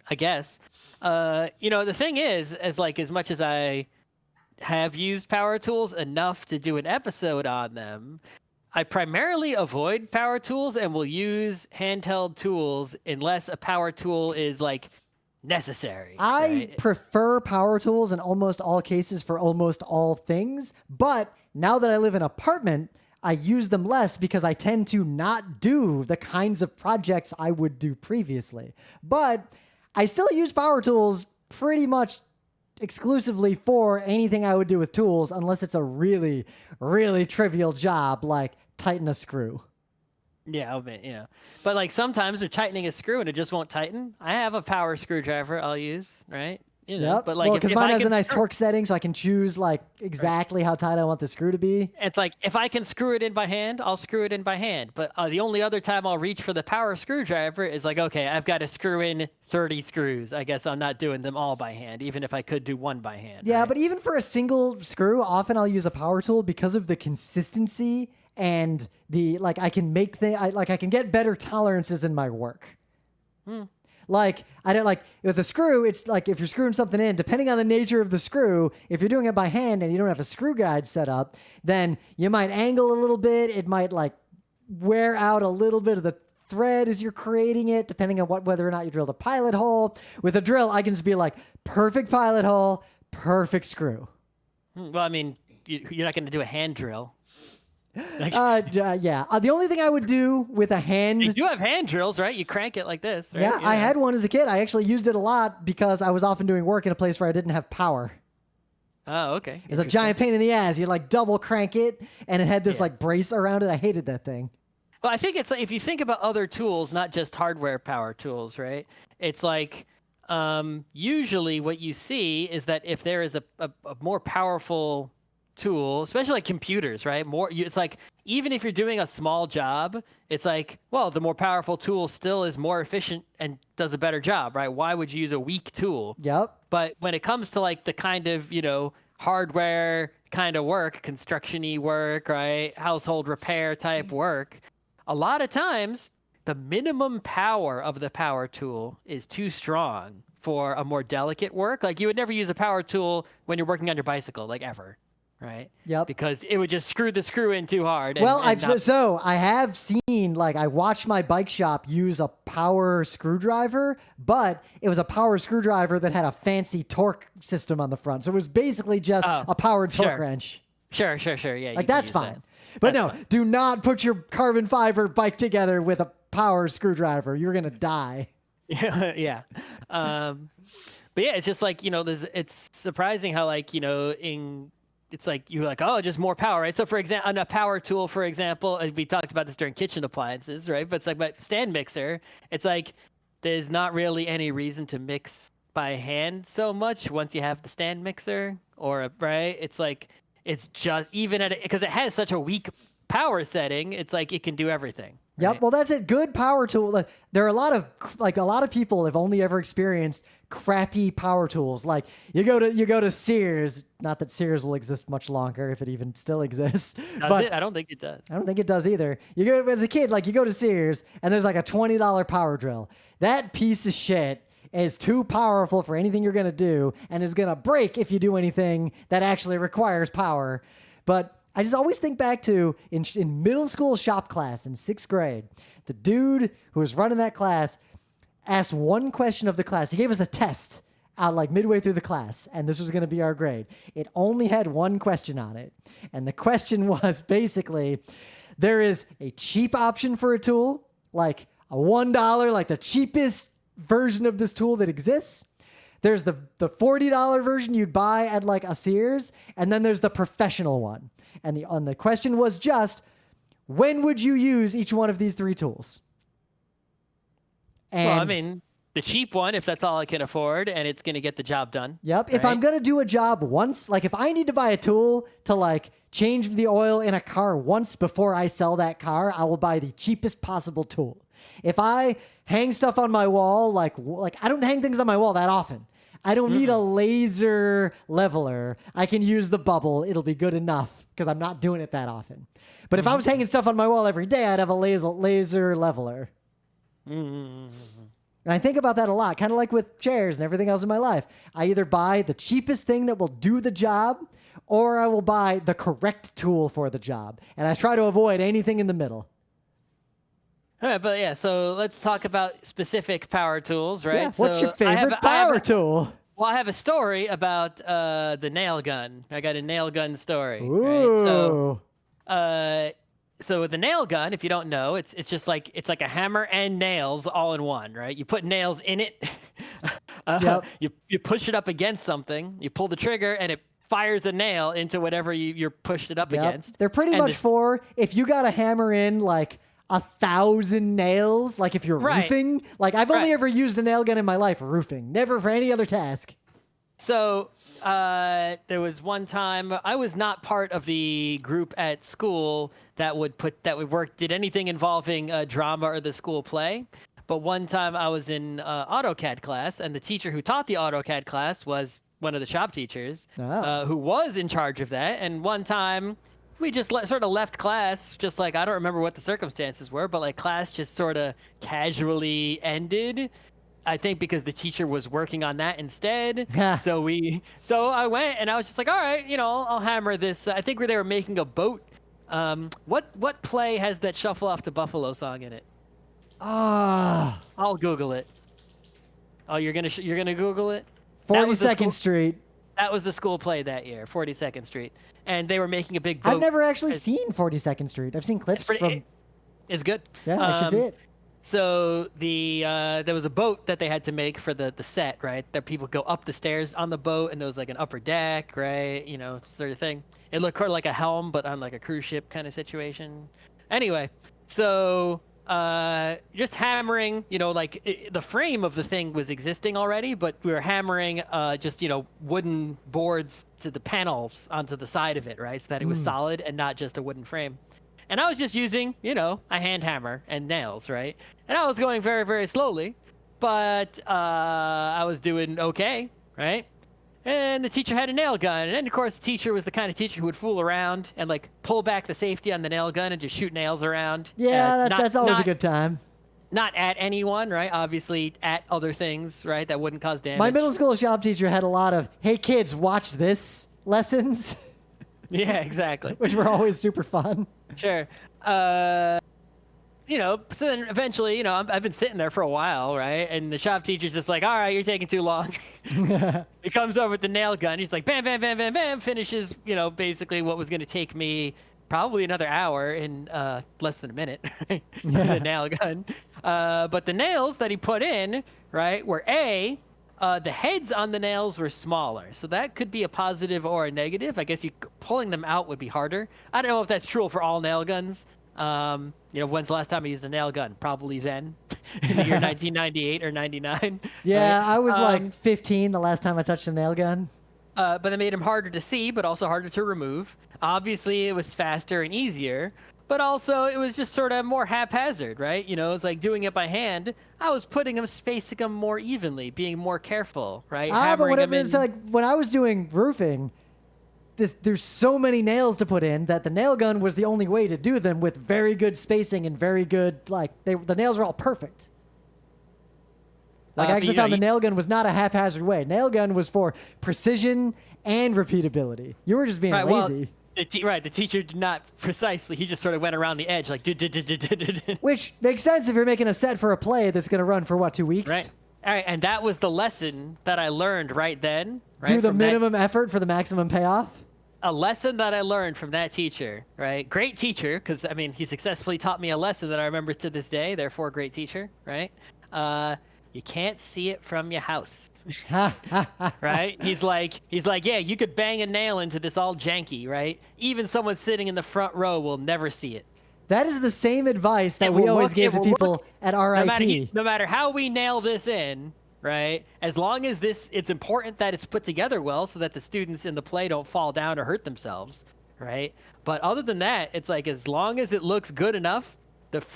I guess. The thing is, as much as I have used power tools enough to do an episode on them, I primarily avoid power tools and will use handheld tools unless a power tool is like necessary. I prefer power tools in almost all cases for almost all things, but now that I live in an apartment, I use them less because I tend to not do the kinds of projects I would do previously. But I still use power tools pretty much exclusively for anything I would do with tools, unless it's a really, really trivial job like tighten a screw. Yeah, I'll admit, But like sometimes they're tightening a screw and it just won't tighten. I have a power screwdriver I'll use, right? Yep. But like, because mine has a nice torque setting, so I can choose like exactly how tight I want the screw to be. It's like if I can screw it in by hand, I'll screw it in by hand. But the only other time I'll reach for the power screwdriver is like, okay, I've got to screw in 30 screws. I guess I'm not doing them all by hand, even if I could do one by hand. Yeah, right? But even for a single screw, often I'll use a power tool because of the consistency and the I can get better tolerances in my work. Like, I don't like with a screw, it's like if you're screwing something in, depending on the nature of the screw, if you're doing it by hand and you don't have a screw guide set up, then you might angle a little bit. It might like wear out a little bit of the thread as you're creating it, depending on whether or not you drilled a pilot hole. With a drill, I can just be like, perfect pilot hole, perfect screw. Well, I mean, you're not going to do a hand drill. Yeah. The only thing I would do with a hand... You do have hand drills, right? You crank it like this, right? Yeah, I had one as a kid. I actually used it a lot because I was often doing work in a place where I didn't have power. Oh, okay. It was a giant pain in the ass. You'd like double crank it, and it had this like brace around it. I hated that thing. Well, I think it's like if you think about other tools, not just hardware power tools, right? It's like usually what you see is that if there is a more powerful tool, especially like computers, right? It's like even if you're doing a small job, it's like, well, the more powerful tool still is more efficient and does a better job, right? Why would you use a weak tool? Yep. But when it comes to like the kind of, hardware kind of work, construction-y work, right? Household repair type work, a lot of times the minimum power of the power tool is too strong for a more delicate work. Like you would never use a power tool when you're working on your bicycle, like ever. Right. Yep. Because it would just screw the screw in too hard. I have seen, like, I watched my bike shop use a power screwdriver, but it was a power screwdriver that had a fancy torque system on the front. So it was basically just a powered torque wrench. Sure. Yeah. Like that's fine. But no, do not put your carbon fiber bike together with a power screwdriver. You're gonna die. Yeah. But yeah, it's just like it's surprising how it's like you're like, oh, just more power, right? So for example, on a power tool, for example, we talked about this during kitchen appliances, right? But it's like my stand mixer. It's like there's not really any reason to mix by hand so much once you have the stand mixer, right? It's like it's just even at because it has such a weak power setting, it's like it can do everything. Yep. Right? Well, that's it. Good power tool. Like, there are a lot of people have only ever experienced crappy power tools. Like you go to Sears. Not that Sears will exist much longer, if it even still exists. Does it? I don't think it does. I don't think it does either. You go as a kid, like you go to Sears and there's like a $20 power drill. That piece of shit is too powerful for anything you're gonna do, and is gonna break if you do anything that actually requires power. But I just always think back to in middle school shop class in 6th grade, the dude who was running that class asked one question of the class. He gave us a test out like midway through the class, and this was going to be our grade. It only had one question on it, and the question was basically, there is a cheap option for a tool, like a $1, like the cheapest version of this tool that exists. There's the $40 version you'd buy at like a Sears, and then there's the professional one. And the question was just, when would you use each one of these 3 tools? And, well, I mean, the cheap one, if that's all I can afford, and it's going to get the job done. Yep. Right? If I'm going to do a job once, like if I need to buy a tool to like change the oil in a car once before I sell that car, I will buy the cheapest possible tool. If I hang stuff on my wall, like I don't hang things on my wall that often. I don't need a laser leveler. I can use the bubble. It'll be good enough because I'm not doing it that often. But if I was hanging stuff on my wall every day, I'd have a laser leveler. And I think about that a lot, kind of like with chairs and everything else in my life. I either buy the cheapest thing that will do the job, or I will buy the correct tool for the job. And I try to avoid anything in the middle. All right, but yeah, so let's talk about specific power tools, right? Yeah, what's your favorite power tool? Well, I have a story about the nail gun. I got a nail gun story. Ooh. Right? So with the nail gun, if you don't know, it's just like a hammer and nails all in one, right? You put nails in it. Yep. You push it up against something. You pull the trigger, and it fires a nail into whatever you're pushed it up against. They're pretty much for if you got to hammer in like 1,000 nails, like if you're roofing. Like I've only ever used a nail gun in my life for roofing, never for any other task. So there was one time I was not part of the group at school that would did anything involving drama or the school play. But one time I was in AutoCAD class, and the teacher who taught the AutoCAD class was one of the shop teachers who was in charge of that. And one time we just sort of left class, just like, I don't remember what the circumstances were, but like class just sort of casually ended. I think because the teacher was working on that instead. So I went, and I was just like, all right, I'll hammer this. I think they were making a boat. What play has that Shuffle Off to Buffalo song in it? I'll Google it. Oh, you're gonna Google it? 42nd Street. That was the school play that year, 42nd Street. And they were making a big boat. I've never actually seen 42nd Street. I've seen clips from... It's good. Yeah, I should see it. So there was a boat that they had to make for the set, right? That people go up the stairs on the boat, and there was like an upper deck, right? Sort of thing. It looked kind of like a helm, but on like a cruise ship kind of situation. Anyway, so just hammering, the frame of the thing was existing already, but we were hammering just wooden boards to the panels onto the side of it, right? So that it was solid and not just a wooden frame. And I was just using, a hand hammer and nails, right? And I was going very, very slowly, but I was doing okay, right? And the teacher had a nail gun. And of course, the teacher was the kind of teacher who would fool around and like pull back the safety on the nail gun and just shoot nails around. Yeah, that's always a good time. Not at anyone, right? Obviously at other things, right? That wouldn't cause damage. My middle school shop teacher had a lot of, hey kids, watch this lessons. Yeah, exactly. Which were always super fun. Sure. So then eventually, I've been sitting there for a while, right? And the shop teacher's just like, all right, you're taking too long. He comes over with the nail gun. He's like, bam, bam, bam, bam, bam, finishes, basically what was going to take me probably another hour in less than a minute, right? The nail gun. But the nails that he put in, right, were the heads on the nails were smaller. So that could be a positive or a negative. I guess pulling them out would be harder. I don't know if that's true for all nail guns. When's the last time I used a nail gun? Probably then, in the year 1998 or 99. Yeah, right? I was like 15 the last time I touched a nail gun. but they made them harder to see, but also harder to remove. Obviously, it was faster and easier, but also it was just sort of more haphazard, right? You know, it was like doing it by hand. I was putting them, spacing them more evenly, being more careful, right? But whatever it's like when I was doing roofing, there's so many nails to put in that the nail gun was the only way to do them with very good spacing and very good, like, the nails are all perfect. Like, I actually found the nail gun was not a haphazard way. Nail gun was for precision and repeatability. You were just being lazy. Well, the teacher did not precisely. He just sort of went around the edge, like. Which makes sense if you're making a set for a play that's going to run for, what, 2 weeks? Right. All right, and that was the lesson that I learned right then. Right, do the minimum effort for the maximum payoff? A lesson that I learned from that teacher, right? Great teacher, because, I mean, he successfully taught me a lesson that I remember to this day, therefore great teacher, right? You can't see it from your house. Right? He's like, yeah, you could bang a nail into this all janky, right? Even someone sitting in the front row will never see it. That is the same advice that we always gave to people at RIT. No matter how we nail this in, right? As long as it's important that it's put together well so that the students in the play don't fall down or hurt themselves, right? But other than that, it's like, as long as it looks good enough,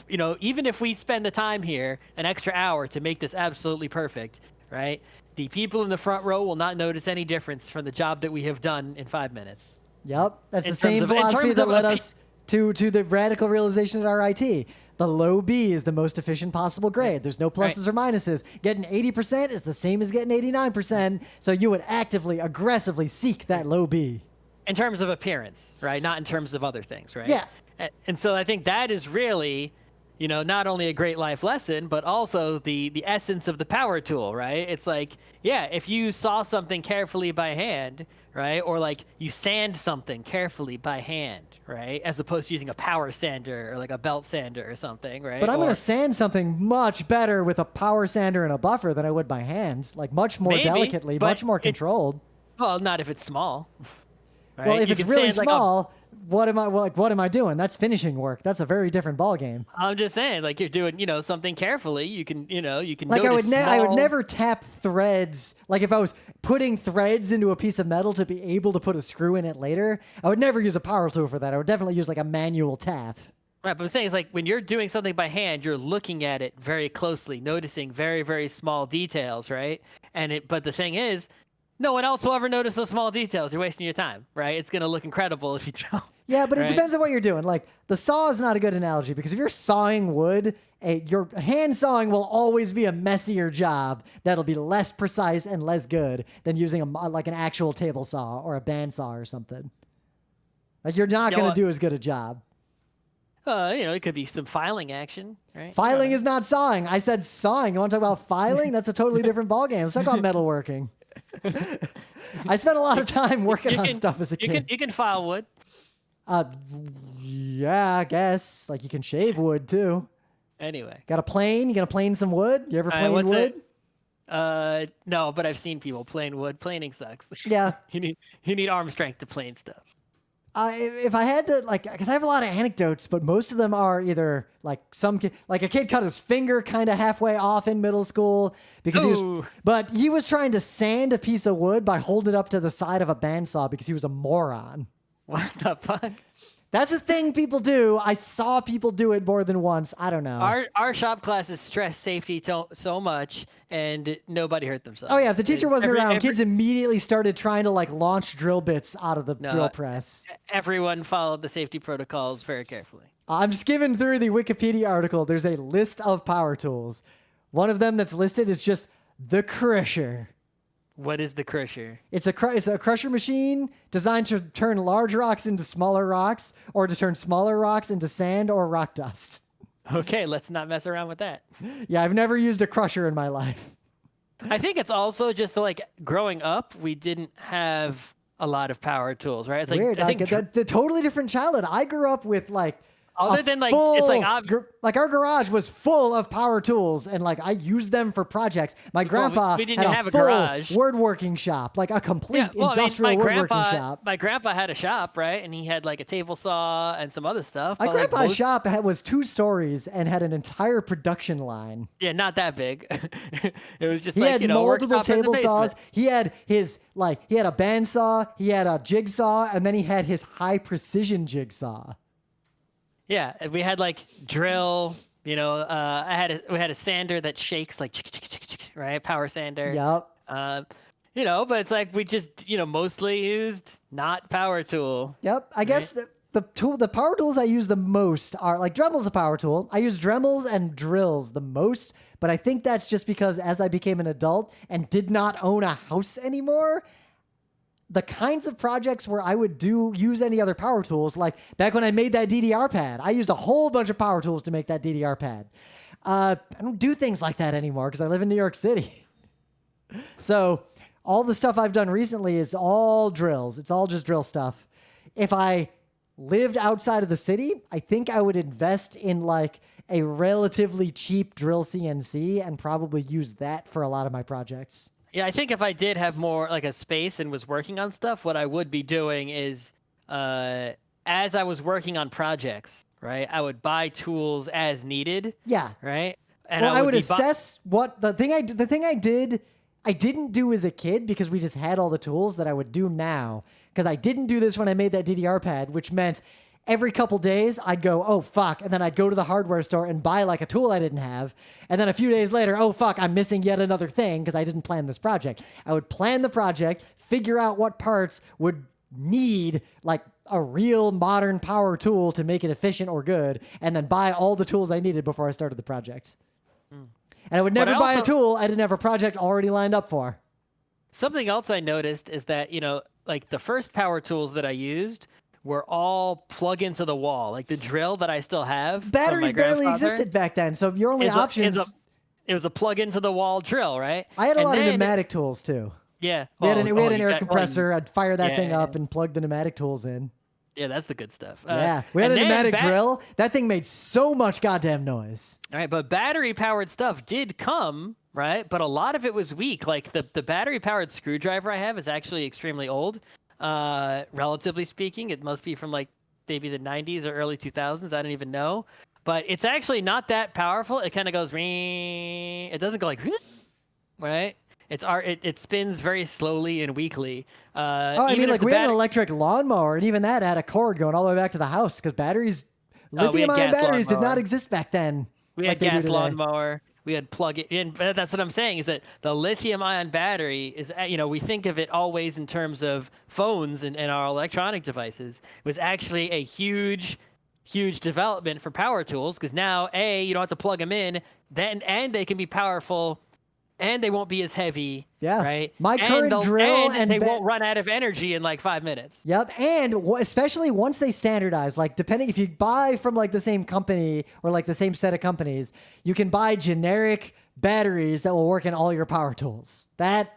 even if we spend the time here, an extra hour to make this absolutely perfect, right? The people in the front row will not notice any difference from the job that we have done in 5 minutes. Yep. That's the same philosophy that led us to the radical realization at RIT. The low B is the most efficient possible grade. There's no pluses or minuses. Getting 80% is the same as getting 89%. So you would actively, aggressively seek that low B. In terms of appearance, right? Not in terms of other things, right? Yeah. And so I think that is really, not only a great life lesson, but also the essence of the power tool, right? It's like, yeah, if you saw something carefully by hand, right? Or like you sand something carefully by hand, right? As opposed to using a power sander or like a belt sander or something, right? But I'm going to sand something much better with a power sander and a buffer than I would by hand. Like much more delicately, much more controlled. Well, not if it's small. Right? Well, if it's really small, what am I doing? That's finishing work. That's a very different ball game. I'm just saying, like, you're doing, something carefully. You can like I would never tap threads. Like if I was putting threads into a piece of metal to be able to put a screw in it later, I would never use a power tool for that. I would definitely use like a manual tap. Right, but I'm saying it's like when you're doing something by hand, you're looking at it very closely, noticing very, very small details, right? But the thing is, no one else will ever notice those small details. You're wasting your time, right? It's going to look incredible if you don't. Yeah, but it depends on what you're doing. Like, the saw is not a good analogy because if you're sawing wood, your hand sawing will always be a messier job that'll be less precise and less good than using an actual table saw or a bandsaw or something. Like, you're not going to do as good a job. It could be some filing action, right? Filing is not sawing. I said sawing. You want to talk about filing? That's a totally different ballgame. Let's talk about metalworking. I spent a lot of time working on stuff as a kid. You can file wood. Yeah, I guess. Like you can shave wood too. Anyway. Got a plane? You gonna plane some wood? You ever plane wood? No, but I've seen people plane wood. Planing sucks. Yeah. You need arm strength to plane stuff. If I had to, because I have a lot of anecdotes, but most of them are either like a kid cut his finger kind of halfway off in middle school because he was trying to sand a piece of wood by holding it up to the side of a bandsaw because he was a moron. What the fuck? That's a thing people do. I saw people do it more than once. I don't know. Our shop classes stress safety so much, and nobody hurt themselves. Oh yeah, if the teacher wasn't around, kids immediately started trying to launch drill bits out of the drill press. Everyone followed the safety protocols very carefully. I'm skimming through the Wikipedia article. There's a list of power tools. One of them that's listed is just the crusher. What is the crusher? It's a crusher machine designed to turn large rocks into smaller rocks or to turn smaller rocks into sand or rock dust. Okay, let's not mess around with that. Yeah, I've never used a crusher in my life. I think it's also just growing up, we didn't have a lot of power tools, right? It's weird. I think the totally different childhood. I grew up with Other than like, it's like our garage was full of power tools, and like I used them for projects. My grandpa we didn't had have a a full garage. woodworking shop, like a complete industrial woodworking shop. My grandpa had a shop, right? And he had like a table saw and some other stuff. My grandpa's shop was 2 stories and had an entire production line. Yeah, not that big. It was just he had multiple table saws. He had he had a bandsaw, he had a jigsaw, and then he had his high precision jigsaw. Yeah, we had like drill. We had a sander that shakes like right, power sander. Yep. But it's like we just mostly used not power tool. Yep. I guess the power tools I use the most are like Dremel's a power tool. I use Dremels and drills the most, but I think that's just because as I became an adult and did not own a house anymore, the kinds of projects where I would use any other power tools, like back when I made that DDR pad, I used a whole bunch of power tools to make that DDR pad. I don't do things like that anymore because I live in New York City. So all the stuff I've done recently is all drills. It's all just drill stuff. If I lived outside of the city, I think I would invest in like a relatively cheap drill CNC and probably use that for a lot of my projects. Yeah, I think if I did have more like a space and was working on stuff, what I would be doing is, as I was working on projects, right, I would buy tools as needed. Yeah. Right. And I would assess what the thing I did. I didn't do as a kid because we just had all the tools that I would do now. Because I didn't do this when I made that DDR pad, which meant every couple days I'd go, oh, fuck. And then I'd go to the hardware store and buy like a tool I didn't have. And then a few days later, oh, fuck, I'm missing yet another thing because I didn't plan this project. I would plan the project, figure out what parts would need like a real modern power tool to make it efficient or good, and then buy all the tools I needed before I started the project. And I would never buy a tool I didn't have a project already lined up for. Something else I noticed is that, like the first power tools that I used were all plug into the wall. Like the drill that I still have. Batteries barely existed back then, so your only options... It was a plug into the wall drill, right? I had a lot of pneumatic tools too. Yeah. We had an air compressor. I'd fire that thing up and plug the pneumatic tools in. Yeah, that's the good stuff. Yeah, we had a pneumatic drill. That thing made so much goddamn noise. All right, but battery-powered stuff did come, right? But a lot of it was weak. Like the battery-powered screwdriver I have is actually extremely old, relatively speaking. It must be from like maybe the 90s or early 2000s. I don't even know. But it's actually not that powerful. It kind of goes, it doesn't go like, right? It spins very slowly and weakly. We had an electric lawnmower, and even that had a cord going all the way back to the house because lithium-ion batteries did not exist back then. We had gas lawnmower. We had plug it in. But that's what I'm saying is that the lithium-ion battery is, we think of it always in terms of phones and our electronic devices. It was actually a huge development for power tools because now, you don't have to plug them in, and they can be powerful. And they won't be as heavy, right? My current drill and they won't run out of energy in like 5 minutes. Yep, and especially once they standardize, like depending if you buy from like the same company or like the same set of companies, you can buy generic batteries that will work in all your power tools. That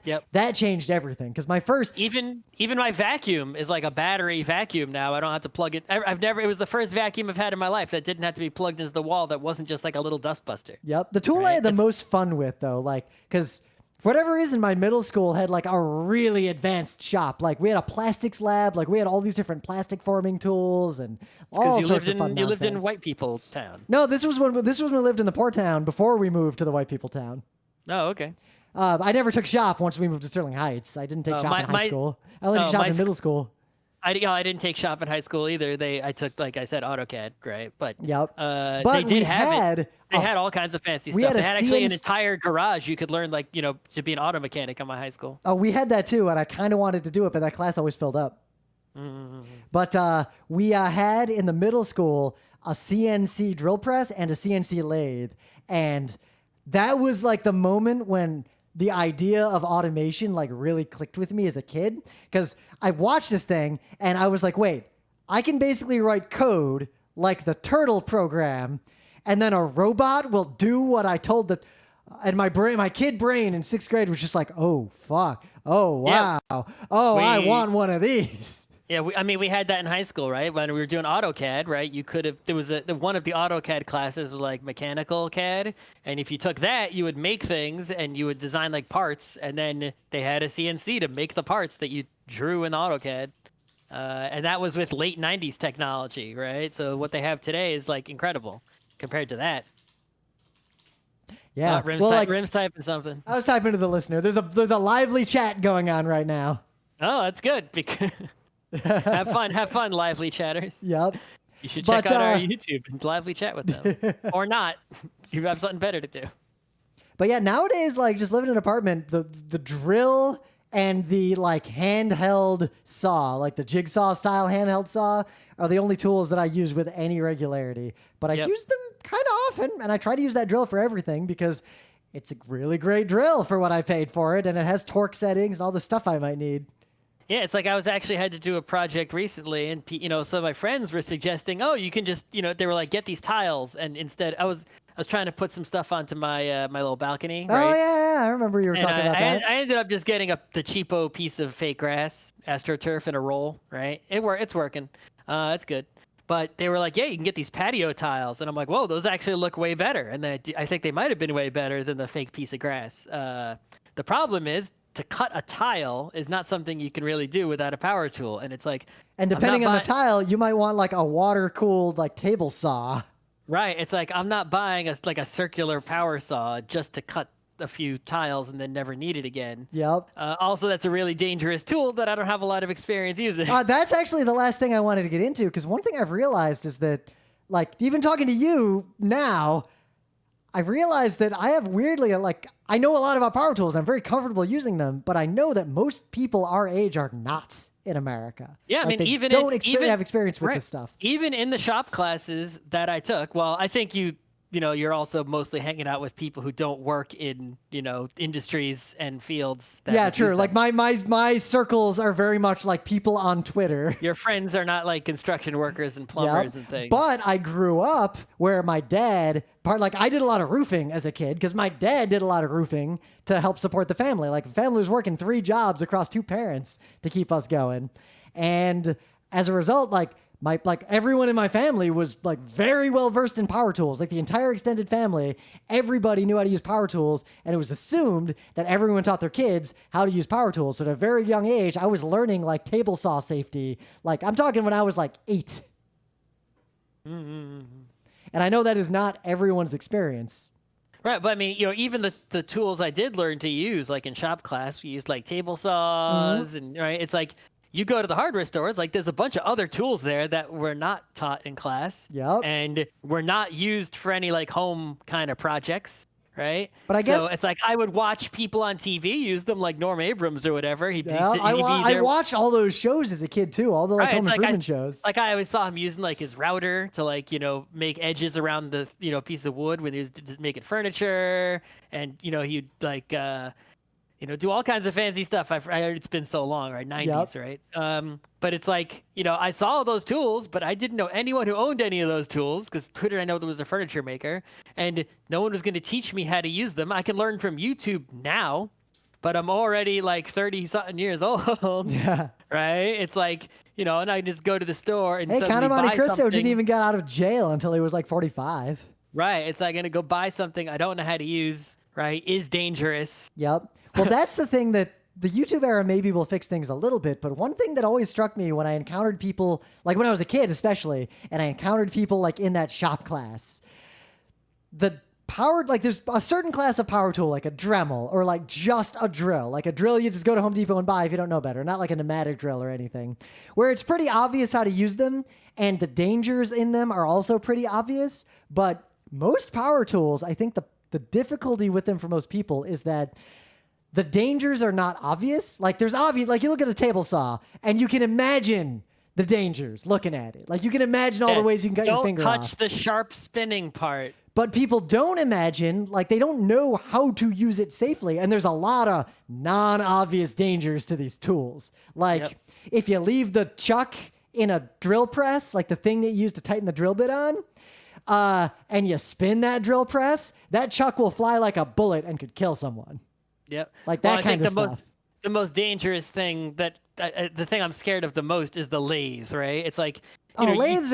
changed everything because my first even my vacuum is like a battery vacuum now. I don't have to plug it. It was the first vacuum I've had in my life that didn't have to be plugged into the wall. That wasn't just like a little dust buster. Yep, the tool I had the most fun with though, like because for whatever reason my middle school had like a really advanced shop. Like we had a plastics lab. Like we had all these different plastic forming tools and all sorts of fun nonsense. You lived in white people town. No, this was when we lived in the poor town before we moved to the white people town. Oh, okay. I never took shop once we moved to Sterling Heights. I didn't take shop in high school. I only took shop in middle school. I didn't take shop in high school either. I took, like I said, AutoCAD, right? But but they had all kinds of fancy stuff. They had actually an entire garage you could learn, like, to be an auto mechanic in my high school. Oh, we had that too, and I kind of wanted to do it, but that class always filled up. Mm-hmm. But we had in the middle school a CNC drill press and a CNC lathe, and that was like the moment when the idea of automation like really clicked with me as a kid because I watched this thing and I was like, wait, I can basically write code like the Turtle program and then a robot will do what I told and my kid brain in 6th grade was just like, oh, fuck. Oh, wow. I want one of these. Yeah, we had that in high school, right? When we were doing AutoCAD, right? There was one of the AutoCAD classes was like mechanical CAD, and if you took that, you would make things and you would design like parts, and then they had a CNC to make the parts that you drew in AutoCAD. And that was with late 90s technology, right? So what they have today is like incredible compared to that. Yeah. Rim's typing something. I was typing to the listener. There's a lively chat going on right now. Oh, that's good. Because have fun, lively chatters. Yep. You should check out our YouTube and lively chat with them. Or not. You have something better to do. But yeah, nowadays, like just living in an apartment, the drill and the like handheld saw, like the jigsaw style handheld saw, are the only tools that I use with any regularity. But I use them kind of often, and I try to use that drill for everything because it's a really great drill for what I paid for it, and it has torque settings and all the stuff I might need. Yeah, it's like I had to do a project recently, and some of my friends were suggesting, oh, you can just, they were like, get these tiles, and instead I was trying to put some stuff onto my my little balcony. Oh right? Yeah, I remember you were talking about that. I ended up just getting the cheapo piece of fake grass, AstroTurf, in a roll. Right, it's working. It's good. But they were like, yeah, you can get these patio tiles, and I'm like, whoa, those actually look way better, and I think they might have been way better than the fake piece of grass. The problem is, to cut a tile is not something you can really do without a power tool. And it's like, and depending on the tile, you might want like a water cooled like table saw. Right. It's like, I'm not buying a circular power saw just to cut a few tiles and then never need it again. Yep. Also, that's a really dangerous tool that I don't have a lot of experience using. That's actually the last thing I wanted to get into, because one thing I've realized is that, like, even talking to you now, I realized that I have weirdly, like, I know a lot about power tools. I'm very comfortable using them, but I know that most people our age are not in America. Yeah, like, I mean, they don't have experience with this stuff. Even in the shop classes that I took, well, I think you're also mostly hanging out with people who don't work in, industries and fields. Yeah, true. Like my circles are very much like people on Twitter. Your friends are not like construction workers and plumbers and things. But I grew up where my dad, I did a lot of roofing as a kid because my dad did a lot of roofing to help support the family. Like the family was working 3 jobs across 2 parents to keep us going. And as a result, everyone in my family was like very well versed in power tools. Like the entire extended family, everybody knew how to use power tools, and it was assumed that everyone taught their kids how to use power tools. So at a very young age, I was learning like table saw safety. Like I'm talking when I was like 8. Mm-hmm. And I know that is not everyone's experience. Right, but I mean, even the tools I did learn to use, like in shop class, we used like table saws, and right, it's like, you go to the hardware stores, like there's a bunch of other tools there that were not taught in class. Yep. And were not used for any like home kind of projects, right? But I guess so it's like I would watch people on TV use them, like Norm Abrams or whatever. I watched all those shows as a kid too, all the like home improvement shows. Like I always saw him using like his router to like, make edges around the, piece of wood when he was making furniture, and he'd like do all kinds of fancy stuff. It's been so long, right? 90s, right? But it's like, I saw all those tools, but I didn't know anyone who owned any of those tools, because who did I know there was a furniture maker? And no one was going to teach me how to use them. I can learn from YouTube now, but I'm already like 30-something years old. Yeah. Right? It's like, and I just go to the store and Count of Monte Cristo didn't even get out of jail until he was like 45. Right. It's like, I'm going to go buy something I don't know how to use, right? Is dangerous. Yep. Well, that's the thing, that the YouTube era maybe will fix things a little bit, but one thing that always struck me when I encountered people, like when I was a kid especially, and I encountered people like in that shop class, there's a certain class of power tool, like a Dremel, or like just a drill. Like a drill you just go to Home Depot and buy if you don't know better, not like a pneumatic drill or anything, where it's pretty obvious how to use them, and the dangers in them are also pretty obvious. But most power tools, I think the difficulty with them for most people is that the dangers are not obvious. Like there's obvious, like you look at a table saw and you can imagine the dangers looking at it. Like you can imagine all the ways you can cut your finger off. Don't touch the sharp spinning part. But people don't imagine, like they don't know how to use it safely. And there's a lot of non-obvious dangers to these tools. Like if you leave the chuck in a drill press, like the thing that you use to tighten the drill bit on, and you spin that drill press, that chuck will fly like a bullet and could kill someone. Yep. Like that kind of stuff. the most dangerous thing that the thing I'm scared of the most is the lathes, right? It's like, lathes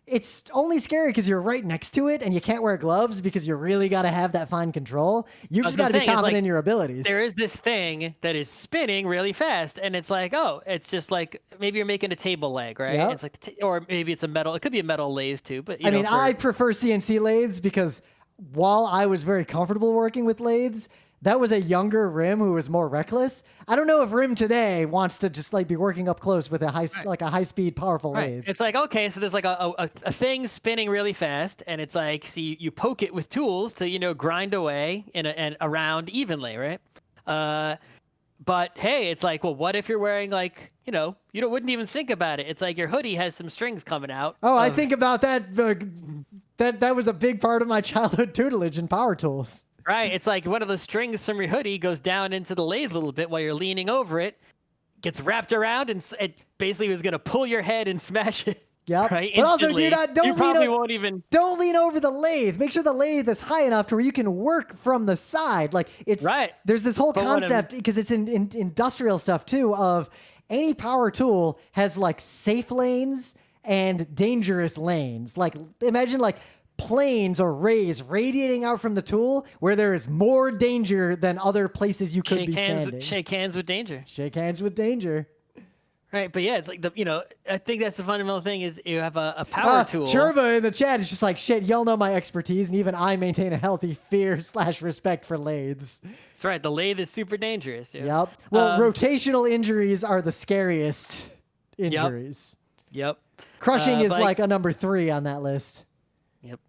it's only scary because you're right next to it and you can't wear gloves because you really got to have that fine control. You just got to be confident in your abilities. There is this thing that is spinning really fast, and it's like, oh, it's just like maybe you're making a table leg, right? Yep. It's like, or maybe it's a metal. It could be a metal lathe too, but I prefer CNC lathes because while I was very comfortable working with lathes, that was a younger Rim who was more reckless. I don't know if Rim today wants to just like be working up close with a high speed, powerful lathe. It's like, okay, so there's like a thing spinning really fast, and it's like, so you poke it with tools to grind away and around evenly, right? But hey, it's like, well, what if you're wearing like, you wouldn't even think about it. It's like your hoodie has some strings coming out. Oh, I think about that. That was a big part of my childhood tutelage in power tools. Right. It's like one of the strings from your hoodie goes down into the lathe a little bit while you're leaning over it, gets wrapped around, and it basically was going to pull your head and smash it. Yep. Right? But also, don't lean over the lathe. Make sure the lathe is high enough to where you can work from the side. Like it's right. There's this whole concept because it's in industrial stuff too of any power tool has like safe lanes and dangerous lanes. Like imagine like planes or rays radiating out from the tool where there is more danger than other places you could be standing. Shake hands with danger. Shake hands with danger. Right, but yeah, it's like I think that's the fundamental thing is you have a power tool. Churva in the chat is just like, shit, y'all know my expertise, and even I maintain a healthy fear/respect for lathes. That's right, the lathe is super dangerous. Yeah. Yep. Well, rotational injuries are the scariest injuries. Yep. Crushing is like a number 3 on that list. Yep.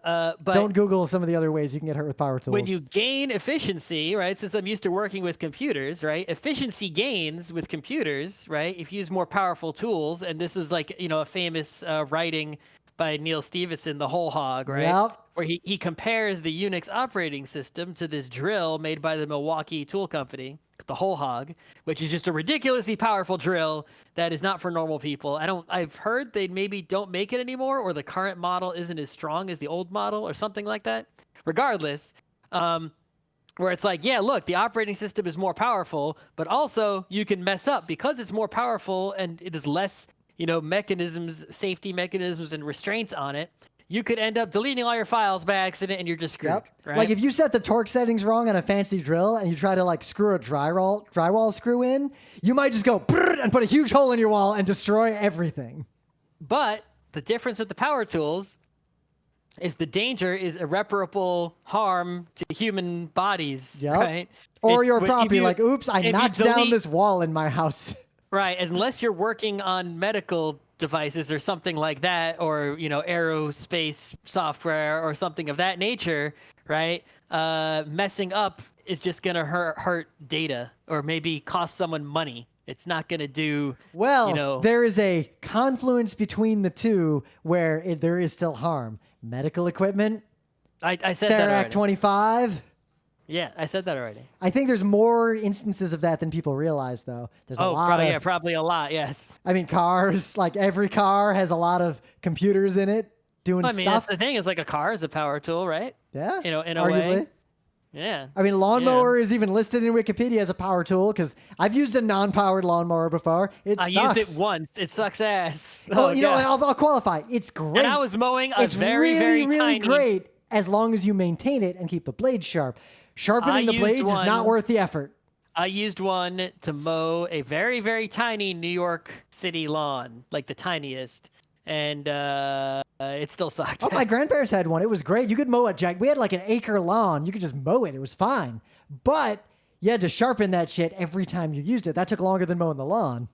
But don't Google some of the other ways you can get hurt with power tools. When you gain efficiency, right? Since I'm used to working with computers, right? Efficiency gains with computers, right? If you use more powerful tools, and this is like a famous writing by Neil Stephenson, The Whole Hog, right? Yep. Where he compares the Unix operating system to this drill made by the Milwaukee tool company, the Whole Hog, which is just a ridiculously powerful drill that is not for normal people. I've heard they maybe don't make it anymore, or the current model isn't as strong as the old model or something like that. Regardless, where it's like, yeah, look, the operating system is more powerful, but also you can mess up because it's more powerful and it is less, mechanisms, safety mechanisms and restraints on it. You could end up deleting all your files by accident and you're just screwed. Yep. Right? Like if you set the torque settings wrong on a fancy drill and you try to like screw a drywall screw in, you might just go and put a huge hole in your wall and destroy everything. But the difference with the power tools is the danger is irreparable harm to human bodies. Yep. Right? Or your property, like, oops, I knocked down this wall in my house. Right. Unless you're working on medical devices or something like that, or aerospace software or something of that nature, right? Messing up is just gonna hurt data or maybe cost someone money. It's not gonna do there is a confluence between the two where there is still harm. Medical equipment. I said that already. Act 25. Yeah, I said that already. I think there's more instances of that than people realize, though. There's a lot. Probably a lot. Yes. I mean, cars. Like every car has a lot of computers in it doing stuff. That's the thing. Is like a car is a power tool, right? Yeah. In a arguably. way. Yeah. I mean, lawnmower is even listed in Wikipedia as a power tool because I've used a non-powered lawnmower before. I used it once. It sucks ass. Well, I'll qualify. It's great. And I was mowing a really great as long as you maintain it and keep the blade sharp. Sharpening the blades is not worth the effort. I used one to mow a very, very tiny New York City lawn, like the tiniest, and it still sucked. Oh, my grandparents had one. It was great. You could mow we had like an acre lawn. You could just mow it. It was fine. But you had to sharpen that shit every time you used it. That took longer than mowing the lawn.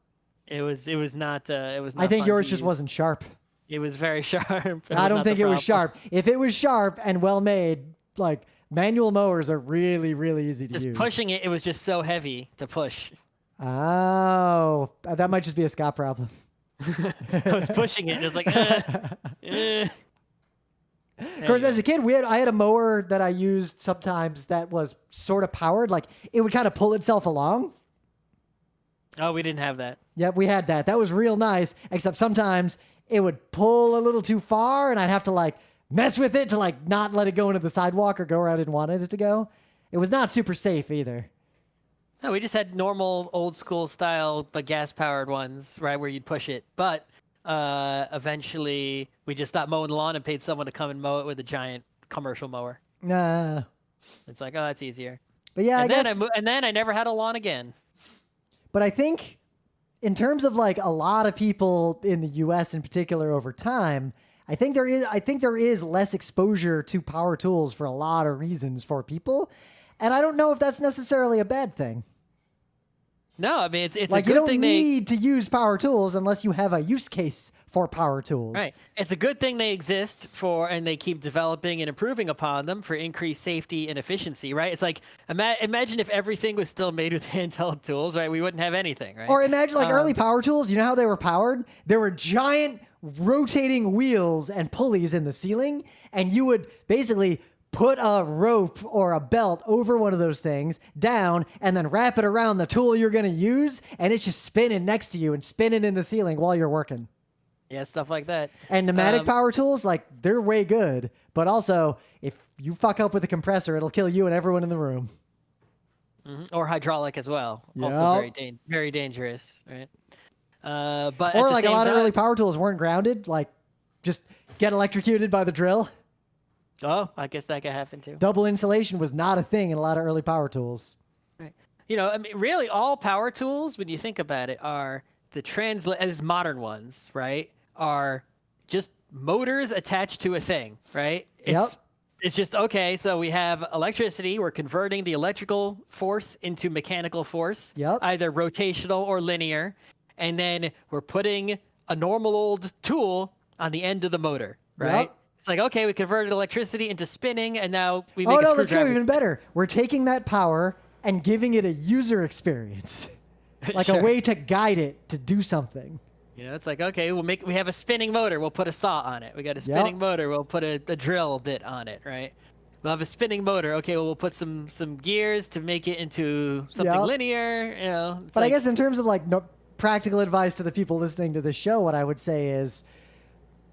It was not. I think yours just wasn't sharp. It was very sharp. I don't think it was sharp. If it was sharp and well made, like. Manual mowers are really, really easy to use. Just pushing it was just so heavy to push. Oh, that might just be a Scott problem. I was pushing it. It was like, Of course, as a kid, I had a mower that I used sometimes that was sort of powered. Like it would kind of pull itself along. Oh, we didn't have that. Yep, we had that. That was real nice, except sometimes it would pull a little too far and I'd have to like mess with it to like not let it go into the sidewalk or go where I didn't want it to go. It was not super safe either. No, we just had normal old school style, but gas powered ones, right, where you'd push it. But eventually, we just stopped mowing the lawn and paid someone to come and mow it with a giant commercial mower. Nah. It's like, oh, that's easier. But yeah, and then I never had a lawn again. But I think in terms of like a lot of people in the US in particular over time, I think there is less exposure to power tools for a lot of reasons for people. And I don't know if that's necessarily a bad thing. No, I mean, it's like a good thing you don't need to use power tools unless you have a use case for power tools. Right. It's a good thing they exist for, and they keep developing and improving upon them for increased safety and efficiency, right? It's like, imagine if everything was still made with handheld tools, right? We wouldn't have anything, right? Or imagine like early power tools, you know how they were powered? There were giant rotating wheels and pulleys in the ceiling, and you would basically put a rope or a belt over one of those things down and then wrap it around the tool you're going to use, and it's just spinning next to you and spinning in the ceiling while you're working. Yeah, stuff like that. And pneumatic power tools, like, they're way good. But also, if you fuck up with a compressor, it'll kill you and everyone in the room. Mm-hmm. Or hydraulic as well. Yep. Also very dangerous, right? But or like a lot of early power tools weren't grounded. Like, just get electrocuted by the drill. Oh, I guess that could happen too. Double insulation was not a thing in a lot of early power tools. Right. You know, I mean, really, all power tools, when you think about it, are as modern ones, right? Are just motors attached to a thing, right? It's just, okay, so we have electricity. We're converting the electrical force into mechanical force, either rotational or linear. And then we're putting a normal old tool on the end of the motor, right? It's like, okay, we converted electricity into spinning, and now we make a screwdriver. Let's go even better. We're taking that power and giving it a user experience, like a way to guide it to do something. You know, it's like, okay, we have a spinning motor. We'll put a saw on it. We got a spinning motor. We'll put a drill bit on it, right? We'll have a spinning motor. Okay, well, we'll put some gears to make it into something linear. You know, but I guess in terms of like practical advice to the people listening to this show, what I would say is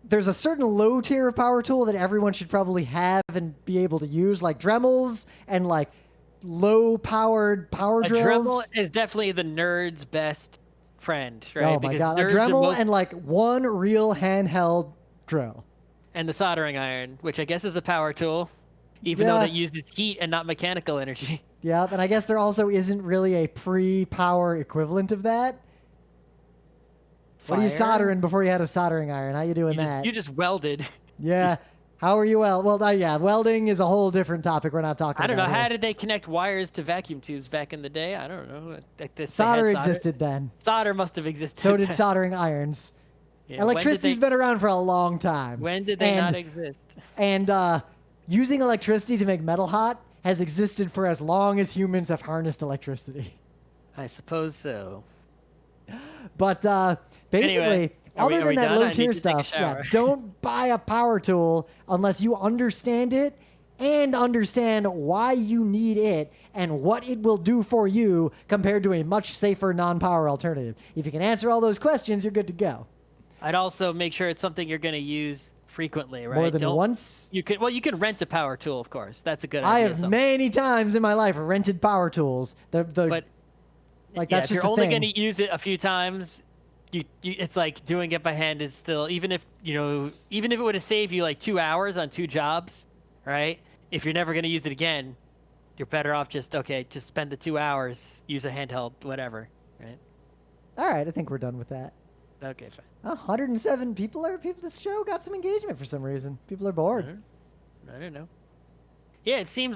there's a certain low tier of power tool that everyone should probably have and be able to use, like Dremels and like low-powered power drills. A Dremel is definitely the nerd's best friend, right? Oh my God, a Dremel and like one real handheld drill. And the soldering iron, which I guess is a power tool, even though that uses heat and not mechanical energy. Yeah, and I guess there also isn't really a pre-power equivalent of that. What are you soldering before you had a soldering iron? How you doing that? You just welded. Yeah. How are you welding is a whole different topic we're not talking about. I don't know. Here. How did they connect wires to vacuum tubes back in the day? I don't know. Solder existed then. Solder must have existed. So did soldering irons. Yeah, electricity's been around for a long time. When did they not exist? And using electricity to make metal hot has existed for as long as humans have harnessed electricity. I suppose so. But basically... Anyway. Other than that low-tier stuff, don't buy a power tool unless you understand it and understand why you need it and what it will do for you compared to a much safer non-power alternative. If you can answer all those questions, you're good to go. I'd also make sure it's something you're going to use frequently, right? More than once? You can rent a power tool, of course. That's a good idea. I have many times in my life rented power tools. That's if just you're only going to use it a few times... it's like doing it by hand is still, even if it would have saved you like 2 hours on 2 jobs, right? If you're never going to use it again, you're better off just spend the 2 hours, use a handheld, whatever, right? All right, I think we're done with that. Okay, fine. 107 people. This show got some engagement for some reason. People are bored. I don't know. Yeah, it seems